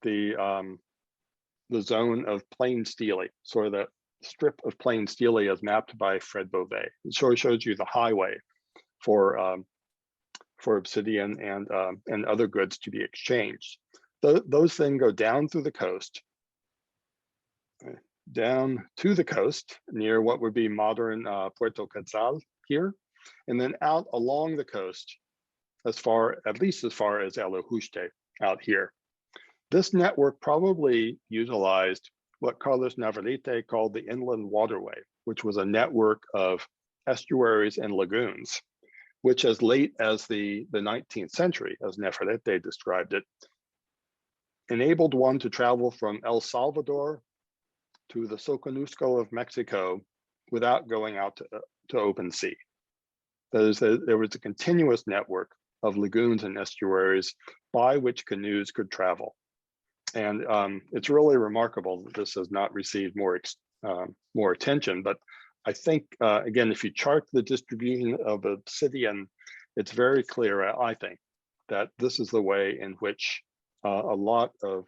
the zone of plain stele, sort of the strip of plain stele as mapped by Fred Beauvais. It sort of shows you the highway for obsidian and other goods to be exchanged. Those then go down through the coast, down to the coast near what would be modern Puerto Quetzal here, and then out along the coast at least as far as El Ajuste out here. This network probably utilized what Carlos Navarrete called the inland waterway, which was a network of estuaries and lagoons, which as late as the 19th century, as Navarrete described it, enabled one to travel from El Salvador to the Soconusco of Mexico without going out to open sea. There was a continuous network of lagoons and estuaries by which canoes could travel. And it's really remarkable that this has not received more attention. But I think, again, if you chart the distribution of obsidian, it's very clear, I think, that this is the way in which a lot of,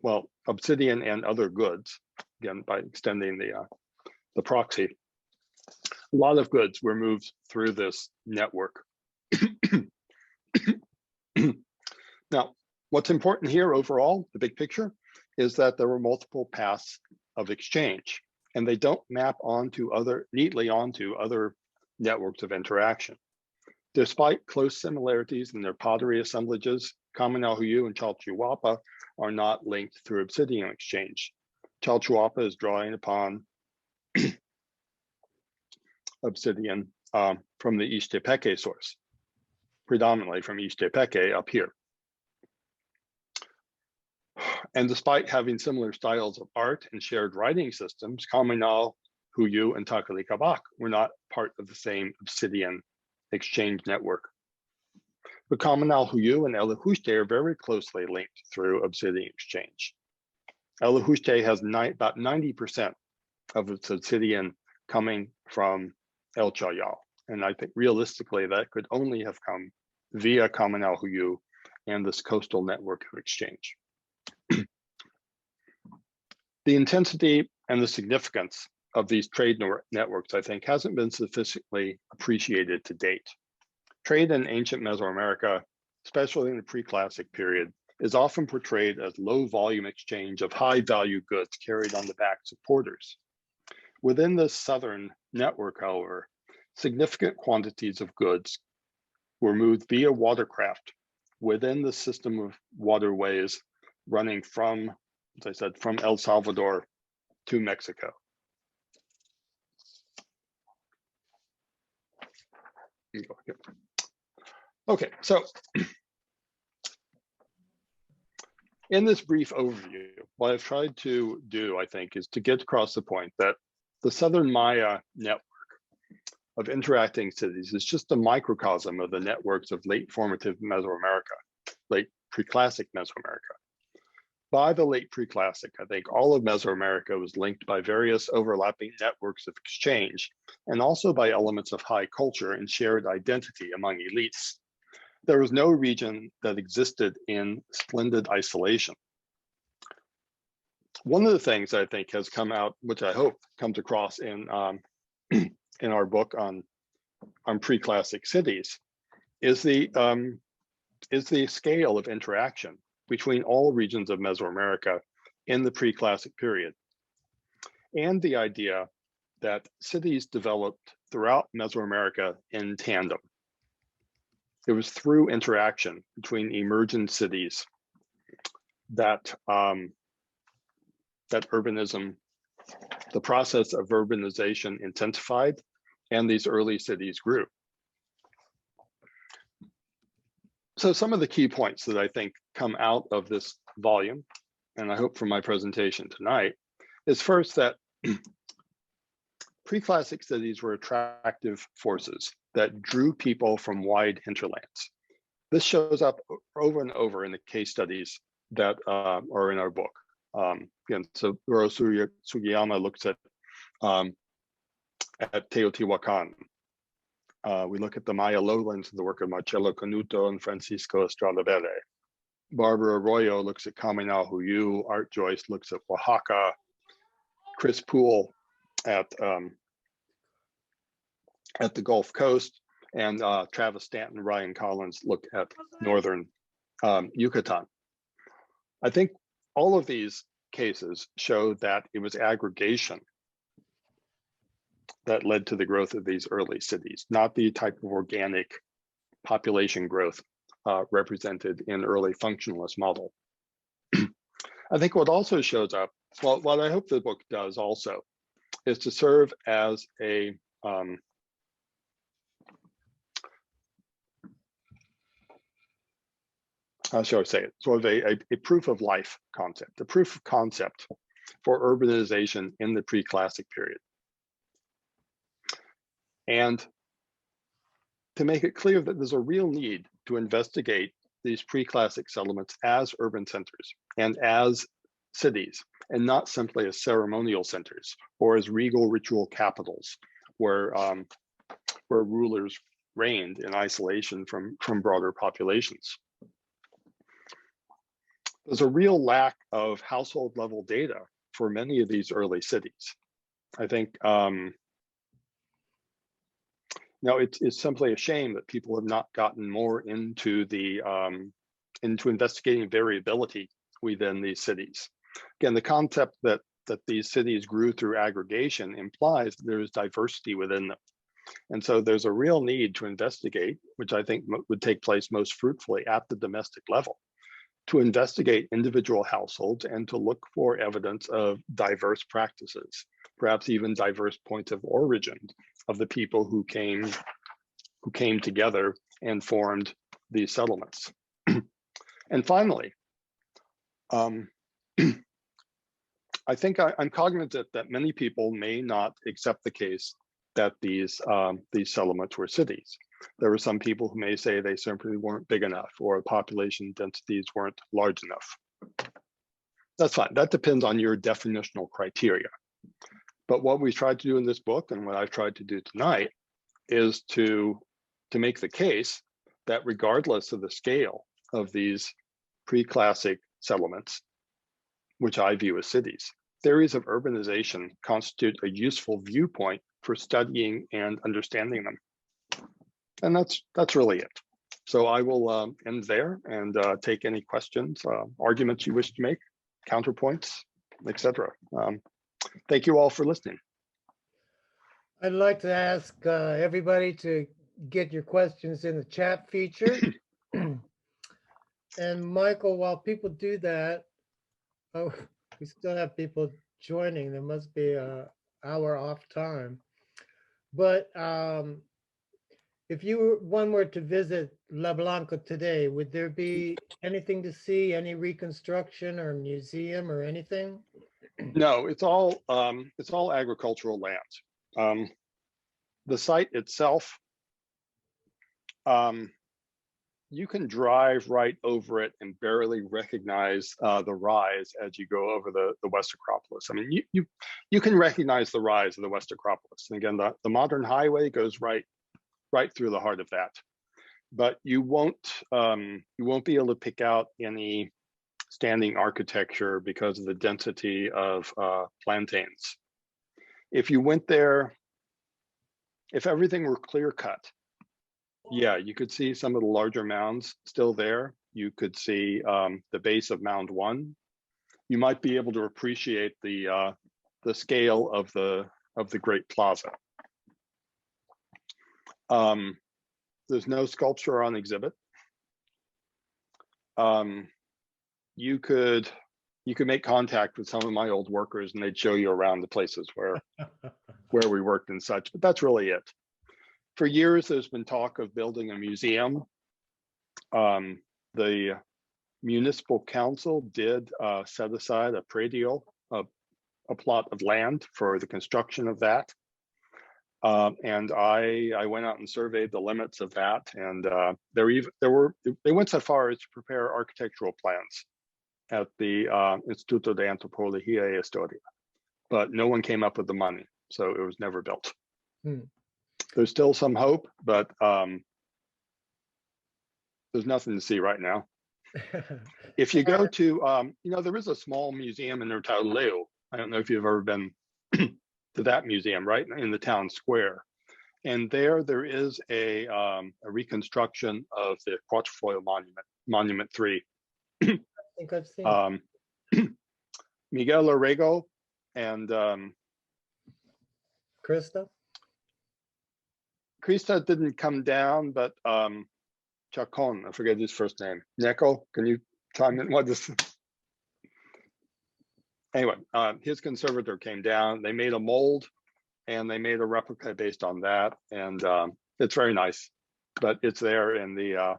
well, obsidian and other goods, again, by extending the proxy, a lot of goods were moved through this network. Now, what's important here overall, the big picture, is that there were multiple paths of exchange, and they don't map neatly onto other networks of interaction. Despite close similarities in their pottery assemblages, Kaminalhuyu and Chalchihuapa are not linked through obsidian exchange. Chalchihuapa is drawing upon obsidian from the Ixtepeque source, predominantly from Ixtepeque up here. And despite having similar styles of art and shared writing systems, Kaminalhuyu and Tacalicabac were not part of the same obsidian exchange network. But Kaminalhuyu and El Ajuste are very closely linked through obsidian exchange. El Ajuste has about 90% of its obsidian coming from El Chayal. And I think realistically that could only have come via Common El Huyu and this coastal network of exchange. The intensity and the significance of these trade networks, I think, hasn't been sufficiently appreciated to date. Trade in ancient Mesoamerica, especially in the pre-classic period, is often portrayed as low volume exchange of high value goods carried on the backs of porters. Within this southern network, however, significant quantities of goods were moved via watercraft within the system of waterways running from, as I said, from El Salvador to Mexico. Okay, so in this brief overview, what I've tried to do, I think, is to get across the point that the Southern Maya network of interacting cities is just a microcosm of the networks of late formative Mesoamerica, late preclassic Mesoamerica. By the late preclassic, I think all of Mesoamerica was linked by various overlapping networks of exchange, and also by elements of high culture and shared identity among elites. There was no region that existed in splendid isolation. One of the things I think has come out, which I hope comes across in in our book on pre-classic cities, is the scale of interaction between all regions of Mesoamerica in the pre-classic period, and the idea that cities developed throughout Mesoamerica in tandem. It was through interaction between emergent cities that that urbanism, the process of urbanization intensified, and these early cities grew. So some of the key points that I think come out of this volume, and I hope from my presentation tonight, is first that pre-classic cities were attractive forces that drew people from wide hinterlands. This shows up over and over in the case studies that are in our book. Again, so Uro Sugiyama looks at Teotihuacan. We look at the Maya lowlands in the work of Marcelo Canuto and Francisco Estrada Verde. Barbara Arroyo looks at Common El Huyu. Art Joyce looks at Oaxaca. Chris Poole at the Gulf Coast, and Travis Stanton and Ryan Collins look at northern Yucatan. I think all of these cases show that it was aggregation that led to the growth of these early cities, not the type of organic population growth represented in early functionalist model. I think what also shows up, well, what I hope the book does also, is to serve as a how shall I say it, sort of a proof of life concept, a proof of concept for urbanization in the pre-classic period. And to make it clear that there's a real need to investigate these pre-classic settlements as urban centers and as cities, and not simply as ceremonial centers or as regal ritual capitals where rulers reigned in isolation from broader populations. There's a real lack of household level data for many of these early cities. I think now it's simply a shame that people have not gotten more into the into investigating variability within these cities. Again, the concept that these cities grew through aggregation implies that there is diversity within them. And so there's a real need to investigate, which I think would take place most fruitfully at the domestic level, to investigate individual households and to look for evidence of diverse practices, perhaps even diverse points of origin of the people who came together and formed these settlements. And finally, I think I'm cognizant that many people may not accept the case that these settlements were cities. There were some people who may say they simply weren't big enough or population densities weren't large enough. That's fine. That depends on your definitional criteria. But what we tried to do in this book, and what I've tried to do tonight, is to make the case that regardless of the scale of these pre-classic settlements, which I view as cities, theories of urbanization constitute a useful viewpoint for studying and understanding them. And that's really it. So I will end there and take any questions, arguments you wish to make, counterpoints, etc. Thank you all for listening. I'd like to ask everybody to get your questions in the chat feature. And Michael, while people do that, oh, we still have people joining. There must be an hour off time. But if one were to visit La Blanca today, would there be anything to see, any reconstruction or museum or anything? No, it's all agricultural land. The site itself, you can drive right over it and barely recognize the rise as you go over the West Acropolis. I mean, you can recognize the rise of the West Acropolis. And again, the modern highway goes right through the heart of that. But you won't be able to pick out any standing architecture because of the density of plantains. If you went there, if everything were clear cut, yeah, you could see some of the larger mounds still there. You could see the base of Mound 1. You might be able to appreciate the scale of the Great Plaza. There's no sculpture on exhibit. You could make contact with some of my old workers and they'd show you around the places where we worked and such, but that's really it. For years, there's been talk of building a museum. The municipal council did set aside a predio, a plot of land for the construction of that. And I went out and surveyed the limits of that, and they went so far as to prepare architectural plans at the Instituto de Antropología y Historia, but no one came up with the money, so it was never built. There's still some hope, but there's nothing to see right now. If you go to, there is a small museum in Urtauleu. I don't know if you've ever been to that museum, right in the town square. And there is a reconstruction of the Quatrefoil Monument 3. I think I've seen Miguel Orrego and Krista didn't come down, but Chacon, I forget his first name. Neko, can you chime in? What is? Anyway, his conservator came down. They made a mold, and they made a replica based on that, and it's very nice. But it's there in the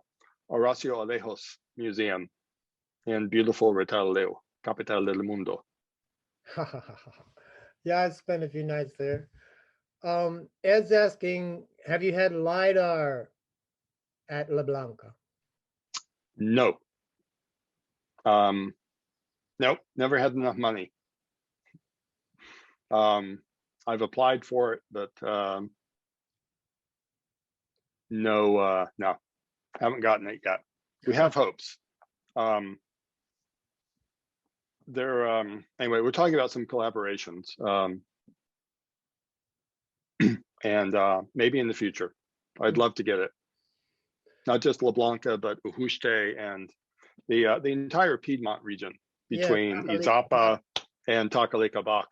Horacio Alejos Museum in beautiful Retaleo, Capital del Mundo. Yeah, I spent a few nights there. Ed's asking, have you had LiDAR at La Blanca? No. Nope, never had enough money. I've applied for it, but no, haven't gotten it yet. We have hopes. Anyway, we're talking about some collaborations, and maybe in the future. I'd love to get it. Not just La Blanca, but Ujuste and the entire Piedmont region between Izapa and Takalikabak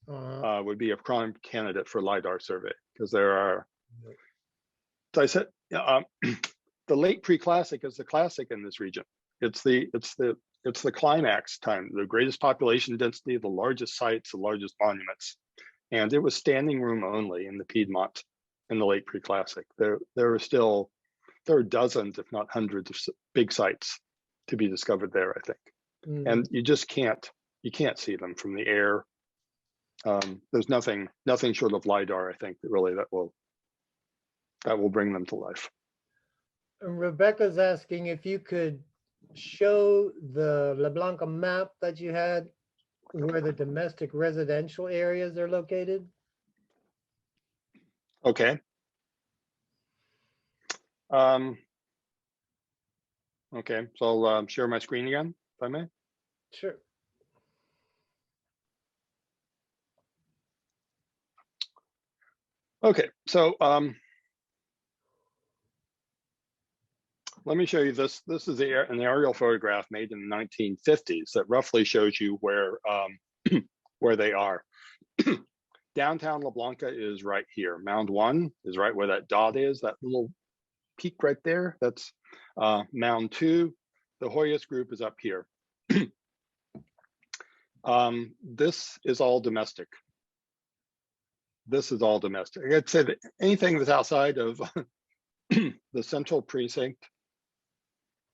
would be a prime candidate for LiDAR survey, because there are, as I said, the late Preclassic is the classic in this region. It's the climax time, the greatest population density, the largest sites, the largest monuments, and it was standing room only in the Piedmont in the late Preclassic. There are dozens, if not hundreds, of big sites to be discovered there, I think. And you just can't see them from the air. There's nothing short of LiDAR, I think, that will bring them to life. And Rebecca's asking if you could show the La Blanca map that you had where the domestic residential areas are located? Okay. Okay, so I'll share my screen again, if I may. Sure. Okay, so let me show you this. This is an aerial photograph made in the 1950s that roughly shows you where where they are. Downtown La Blanca is right here. Mound 1 is right where that dot is, that little peak right there. That's Mound 2. The Hoyas group is up here. This is all domestic. This is all domestic. I'd say that anything that's outside of the central precinct,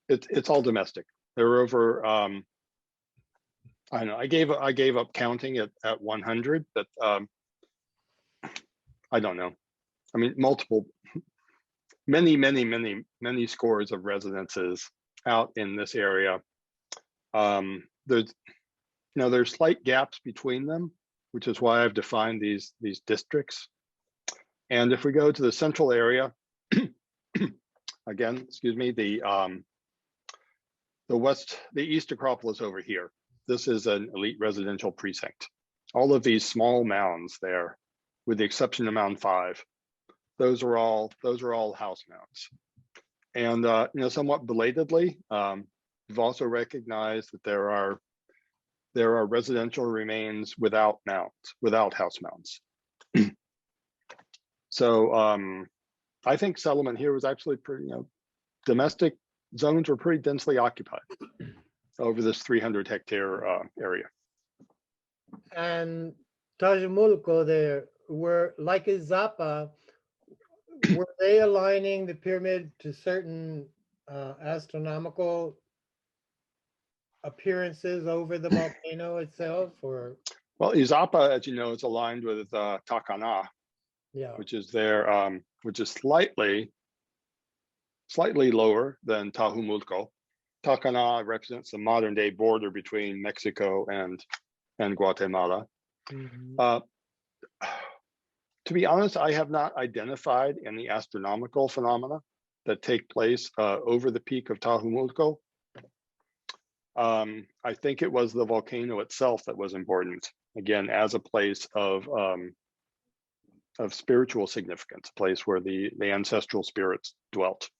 it's all domestic. There are over I don't know. I gave up counting at 100, but I don't know. I mean, many scores of residences out in this area. There's slight gaps between them, which is why I've defined these districts. And if we go to the central area, again, excuse me, the East Acropolis over here. This is an elite residential precinct. All of these small mounds there, with the exception of Mound 5, those are all house mounds. And somewhat belatedly, we've also recognized that there are residential remains without house mounds. So I think settlement here was actually pretty, domestic zones were pretty densely occupied over this 300-hectare area. And Tajumulco there, were like Izapa, were they aligning the pyramid to certain astronomical appearances over the volcano itself, or? Well, Izapa, as you know, is aligned with Takana, Yeah, which is there, which is slightly lower than Tajumulco. Takana represents the modern day border between Mexico and Guatemala. mm-hmm. To be honest, I have not identified any astronomical phenomena that take place over the peak of Tajumulco. I think it was the volcano itself that was important, again, as a place of spiritual significance, a place where the ancestral spirits dwelt.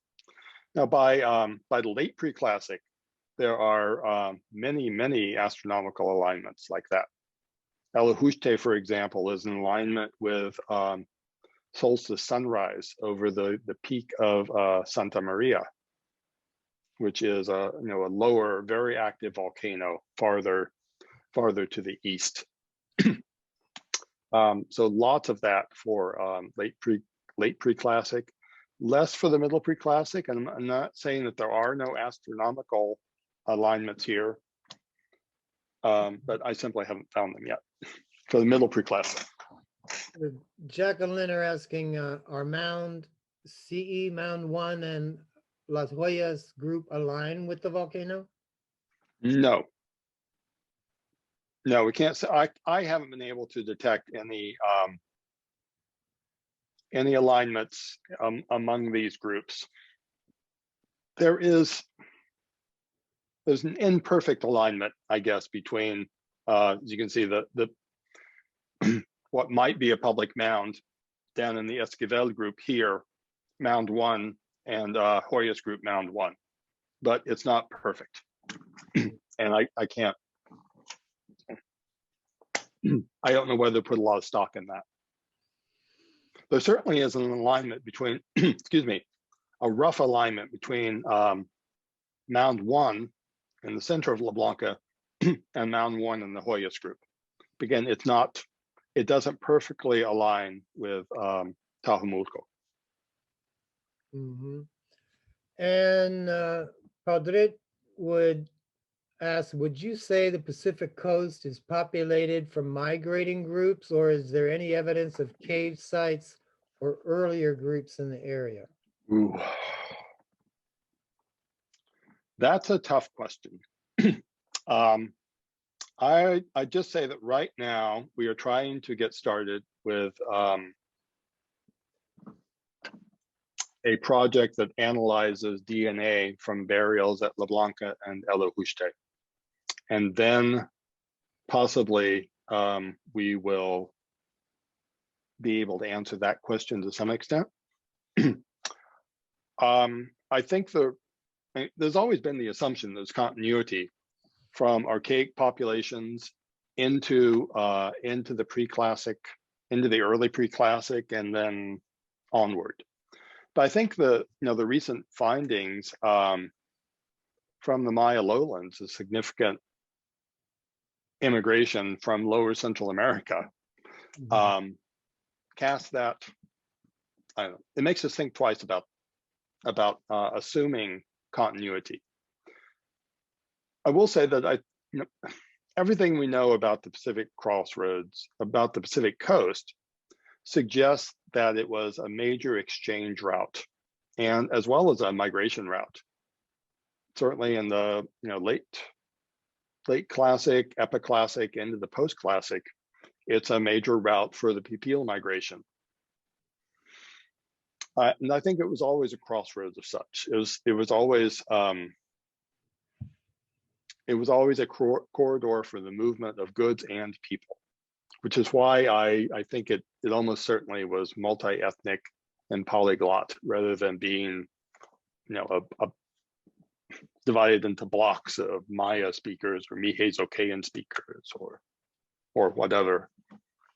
Now, by the late Preclassic, there are many astronomical alignments like that. Alahuste, for example, is in alignment with solstice sunrise over the peak of Santa Maria, which is a lower, very active volcano farther to the east. So lots of that for late Preclassic, less for the middle Preclassic. And I'm not saying that there are no astronomical alignments here, but I simply haven't found them yet for the middle Preclassic. Jacqueline are asking, are Mound CE, Mound 1, and Las Joyas group align with the volcano? No, we can't say. I haven't been able to detect any alignments among these groups. There's an imperfect alignment, I guess, between as you can see the what might be a public mound down in the Esquivel group here, Mound 1, and Hoyas group Mound 1, but it's not perfect. And I can't, I don't know whether to put a lot of stock in that. There certainly is an alignment between, excuse me, a rough alignment between Mound 1 in the center of La Blanca and Mound 1 in the Hoyas group. Again, it doesn't perfectly align with Tajumulco. Mm-hmm. And Padre would ask, would you say the Pacific coast is populated from migrating groups, or is there any evidence of cave sites or earlier groups in the area? Ooh. That's a tough question. I just say that right now we are trying to get started with a project that analyzes DNA from burials at La Blanca and El Ajuste. And then possibly we will be able to answer that question to some extent. I think there's always been the assumption there's continuity from archaic populations into the Preclassic, into the early Preclassic, and then onward. But I think the recent findings from the Maya lowlands, a significant immigration from lower Central America, cast that, I don't know, it makes us think twice about assuming continuity. I will say that everything we know about the Pacific crossroads, about the Pacific coast, suggests that it was a major exchange route, and as well as a migration route. Certainly in the late Classic, Epiclassic, into the post-Classic, it's a major route for the Pipil migration. And I think it was always a crossroads of such. It was always a corridor for the movement of goods and people, which is why I think it almost certainly was multi-ethnic and polyglot rather than being, divided into blocks of Maya speakers or Mihezokean speakers or whatever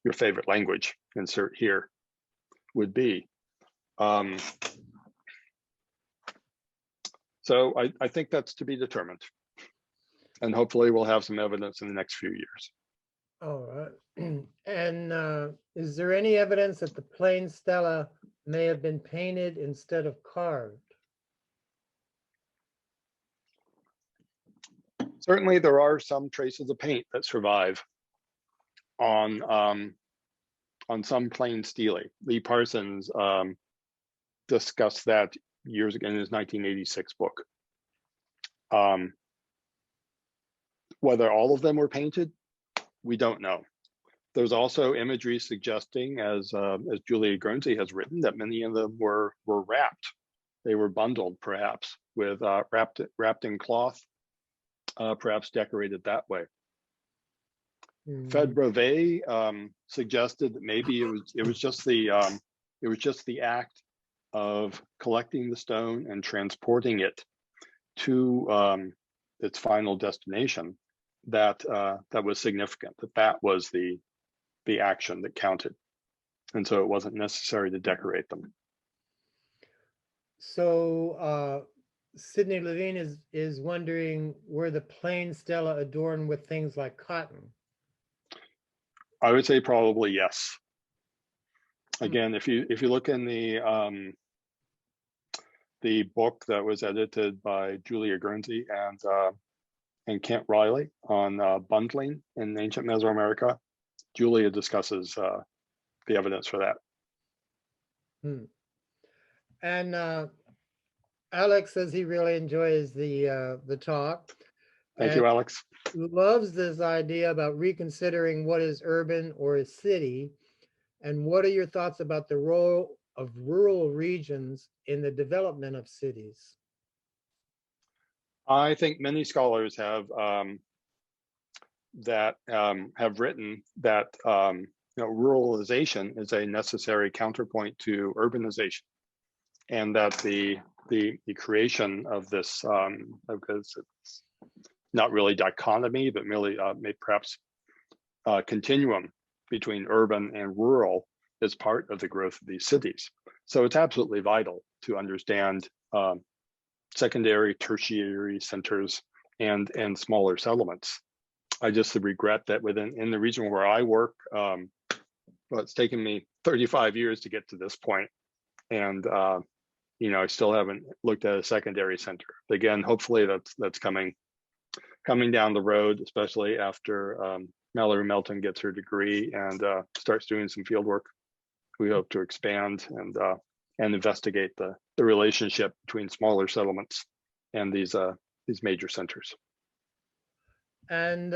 your favorite language, insert here, would be. So I think that's to be determined. And hopefully we'll have some evidence in the next few years. All right. And is there any evidence that the plain stela may have been painted instead of carved? Certainly there are some traces of paint that survive on some plain stelae. Lee Parsons discussed that years ago in his 1986 book. Whether all of them were painted, we don't know. There's also imagery suggesting, as Julia Guernsey has written, that many of them were wrapped. They were bundled, perhaps, with wrapped in cloth, perhaps decorated that way. Fred Brevet suggested that maybe it was just the act of collecting the stone and transporting it to its final destination that was significant. That was the action that counted, and so it wasn't necessary to decorate them. So Sidney Levine is wondering, were the plain stela adorned with things like cotton? I would say probably yes. Again, if you look in the book that was edited by Julia Guernsey and Kent Riley on bundling in ancient Mesoamerica, Julia discusses the evidence for that. And Alex says he really enjoys the talk. Thank you, Alex. Loves this idea about reconsidering what is urban or a city, and what are your thoughts about the role of rural regions in the development of cities? I think many scholars have written that ruralization is a necessary counterpoint to urbanization, and that the creation of this because it's not really dichotomy, but merely perhaps continuum between urban and rural is part of the growth of these cities. So it's absolutely vital to understand secondary, tertiary centers and smaller settlements. I just regret that in the region where I work, well, it's taken me 35 years to get to this point, and I still haven't looked at a secondary center. But again, hopefully that's coming down the road, especially after Mallory Melton gets her degree and starts doing some field work. We hope to expand and investigate the relationship between smaller settlements and these major centers. And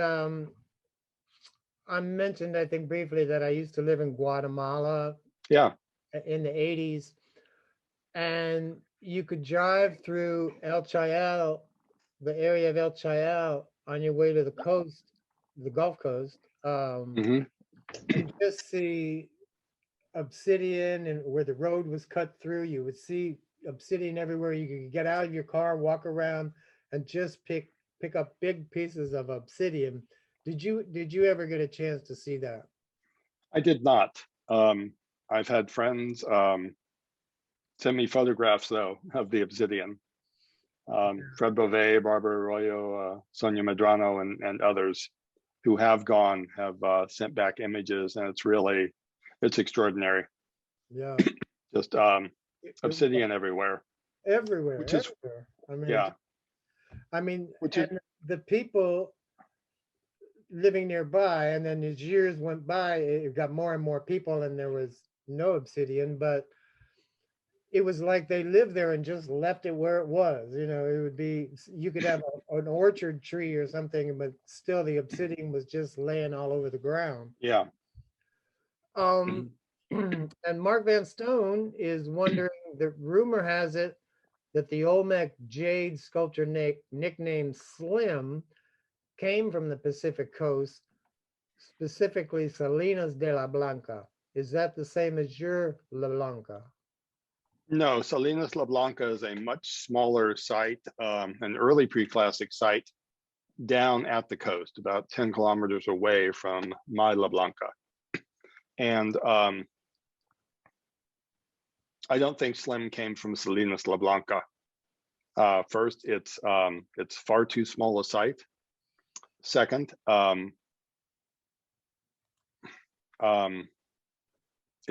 I mentioned, I think briefly, that I used to live in Guatemala Yeah. in the 80s, and you could drive through El Chayal, the area of El Chayal, on your way to the coast, the Gulf Coast, Hmm. and just see obsidian, and where the road was cut through, you would see obsidian everywhere. You could get out of your car, walk around, and just pick up big pieces of obsidian. Did you ever get a chance to see that? I did not. I've had friends send me photographs though of the obsidian. Fred Beauvais, Barbara Arroyo, Sonia Medrano, and others who have gone have sent back images, and it's extraordinary. Yeah, Just it was obsidian everywhere, everywhere, which is everywhere. I mean, yeah, which is and the people living nearby, and then as years went by, it got more and more people, and there was no obsidian, but it was like they lived there and just left it where it was. It would be, you could have an orchard tree or something, but still the obsidian was just laying all over the ground. yeah. Um, and Mark Van Stone is wondering, the rumor has it that the Olmec jade sculpture nicknamed Slim came from the Pacific coast, specifically Salinas de la Blanca. Is that the same as your La Blanca? No, Salinas La Blanca is a much smaller site, an early preclassic site down at the coast, about 10 kilometers away from my La Blanca. And I don't think Slim came from Salinas La Blanca. First, it's far too small a site. Second, it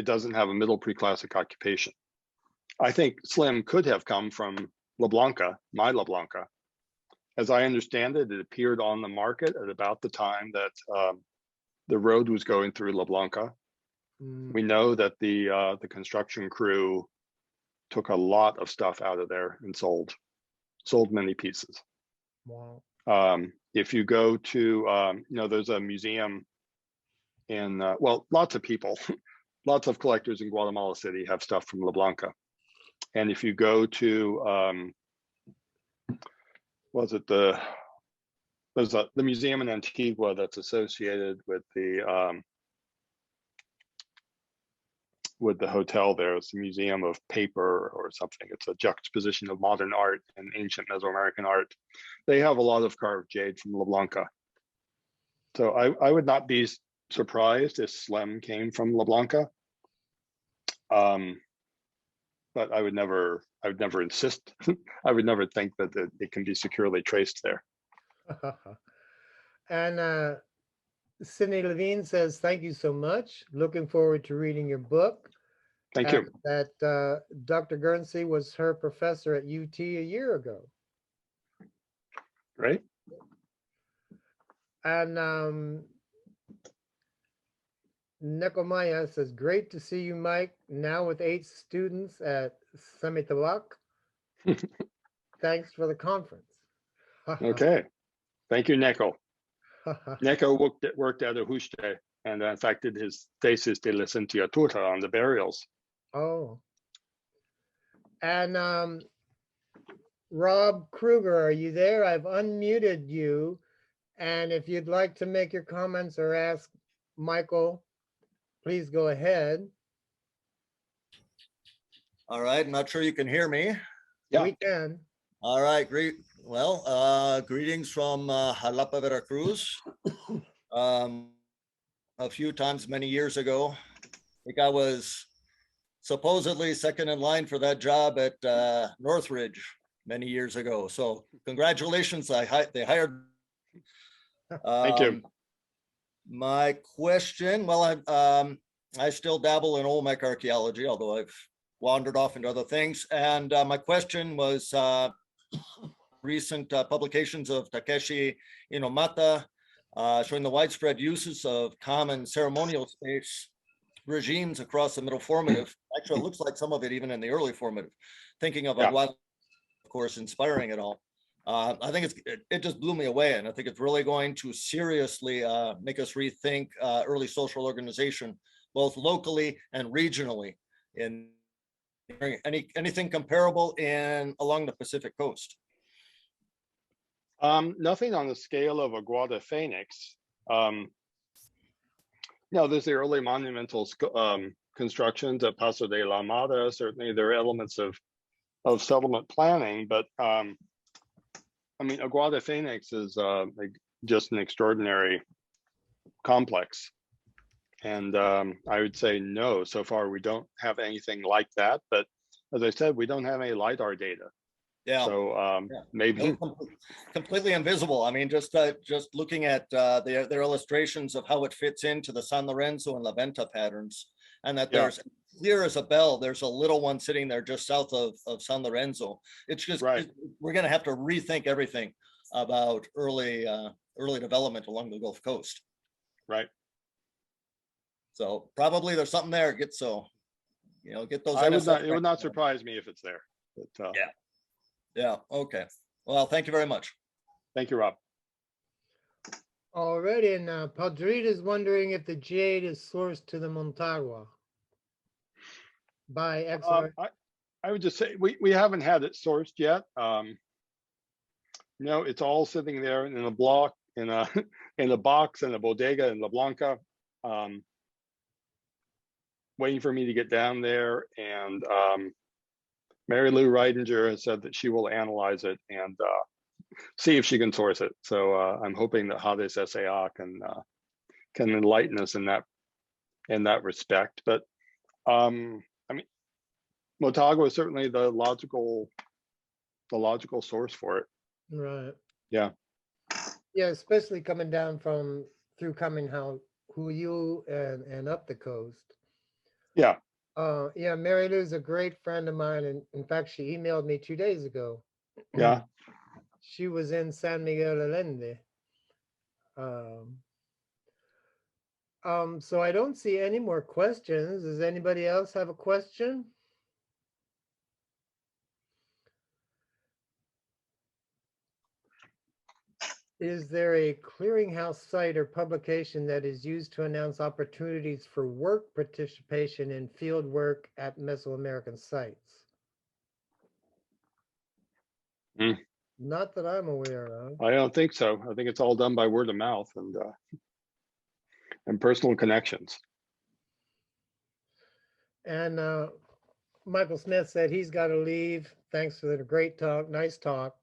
doesn't have a middle preclassic occupation. I think Slim could have come from La Blanca, my La Blanca. As I understand it, it appeared on the market at about the time that the road was going through La Blanca. We know that the construction crew took a lot of stuff out of there and sold many pieces. Wow. If you go to, there's a museum in, lots of people, lots of collectors in Guatemala City have stuff from La Blanca. And if you go to, there's the museum in Antigua that's associated with the hotel there. It's a museum of paper or something. It's a juxtaposition of modern art and ancient Mesoamerican art. They have a lot of carved jade from La Blanca. So I would not be surprised if Slim came from La Blanca. But I would never insist. I would never think that it can be securely traced there. And Sydney Levine says, thank you so much. Looking forward to reading your book. Thank you. That Dr. Guernsey was her professor at UT a year ago. Right. And Nekomaya says, great to see you, Mike, now with 8 students at Semitabak. Thanks for the conference. Okay. Thank you, Neko. Neko worked at Ajuste and in fact did his thesis de licenciatura on the burials. Oh. And Rob Kruger, are you there? I've unmuted you. And if you'd like to make your comments or ask Michael, please go ahead. All right, I'm not sure you can hear me. Yeah. We can. All right, great. Well, greetings from Jalapa, Veracruz. A few times many years ago, I think I was supposedly second in line for that job at Northridge many years ago. So congratulations, they hired. Thank you. My question, well, I still dabble in Olmec archaeology, although I've wandered off into other things. And my question was recent publications of Takeshi Inomata showing the widespread uses of common ceremonial space regimes across the middle formative. Actually, it looks like some of it even in the early formative. Thinking of Guatemala, of course, inspiring it all. I think it just blew me away, and I think it's really going to seriously make us rethink early social organization, both locally and regionally, in anything comparable in along the Pacific coast. Nothing on the scale of Aguada Phoenix. No, there's the early monumental constructions at Paso de la Mata. Certainly, there are elements of settlement planning, but I mean, Aguada Phoenix is just an extraordinary complex. And I would say no, so far we don't have anything like that. But as I said, we don't have any LiDAR data. Yeah. So maybe completely invisible. I mean, just looking at their illustrations of how it fits into the San Lorenzo and La Venta patterns, and that there's clear as a bell. There's a little one sitting there just south of San Lorenzo. It's just right. We're going to have to rethink everything about early development along the Gulf Coast. Right. So probably there's something there. Get those. It would not surprise me if it's there. But, yeah. Yeah. Okay. Well, thank you very much. Thank you, Rob. All right, and Padrid is wondering if the jade is sourced to the Montagua by XR. I would just say we haven't had it sourced yet. No, it's all sitting there in a block, in a in a box in a bodega in La Blanca, waiting for me to get down there. And Mary Lou Reidinger has said that she will analyze it and see if she can source it. So I'm hoping that Hades SAA can enlighten us in that respect. But I mean, Motagua is certainly the logical source for it. Right. Yeah. Yeah, especially coming down through Huyu and up the coast. Yeah. Yeah, Mary Lou's a great friend of mine, and in fact, she emailed me 2 days ago. Yeah. She was in San Miguel Allende. So I don't see any more questions. Does anybody else have a question? Is there a clearinghouse site or publication that is used to announce opportunities for work participation in field work at Mesoamerican sites? Not that I'm aware of. I don't think so. I think it's all done by word of mouth and personal connections. And Michael Smith said he's got to leave. Thanks for the great talk. Nice talk.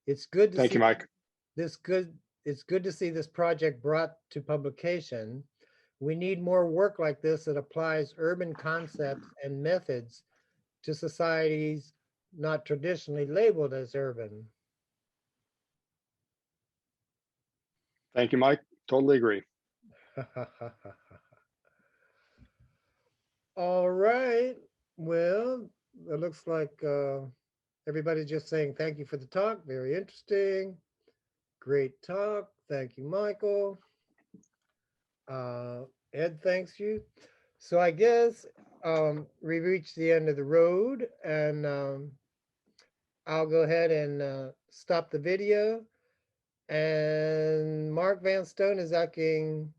It's good to Thank you, Mike. It's good to see this project brought to publication. We need more work like this that applies urban concepts and methods to societies not traditionally labeled as urban. Thank you, Mike. Totally agree. All right. Well, it looks like everybody's just saying thank you for the talk. Very interesting. Great talk. Thank you, Michael. Ed, thanks you. So I guess we reached the end of the road, and I'll go ahead and stop the video. And Mark Van Stone is asking,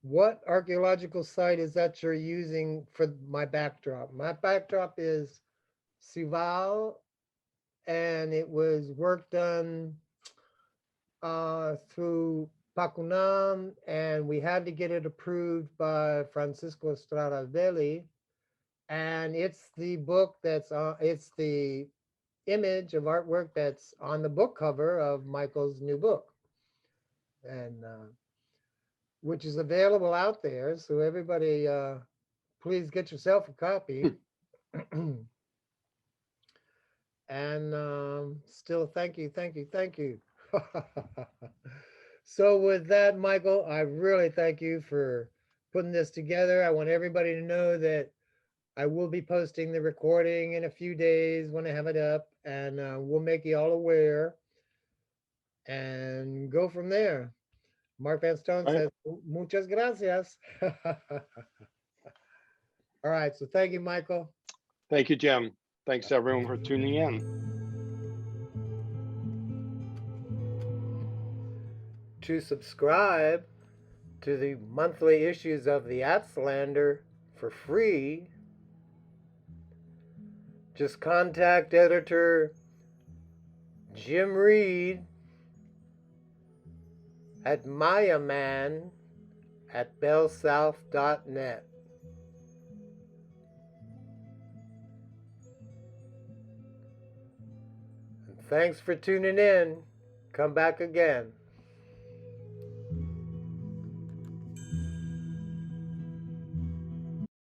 what archaeological site is that you're using for my backdrop? My backdrop is Sival, and it was work done through Pacunam, and we had to get it approved by Francisco Estrada Veli. And it's the book it's the image of artwork that's on the book cover of Michael's new book, and which is available out there. So everybody, please get yourself a copy. And still, thank you. So with that, Michael, I really thank you for putting this together. I want everybody to know that I will be posting the recording in a few days when I have it up, and we'll make you all aware and go from there. Mark Van Stone says, muchas gracias. All right, so thank you, Michael. Thank you, Jim. Thanks everyone for tuning in. to subscribe to the monthly issues of the Aztlander for free, just contact editor Jim Reed at mayaman@bellsouth.net. And thanks for tuning in. Come back again.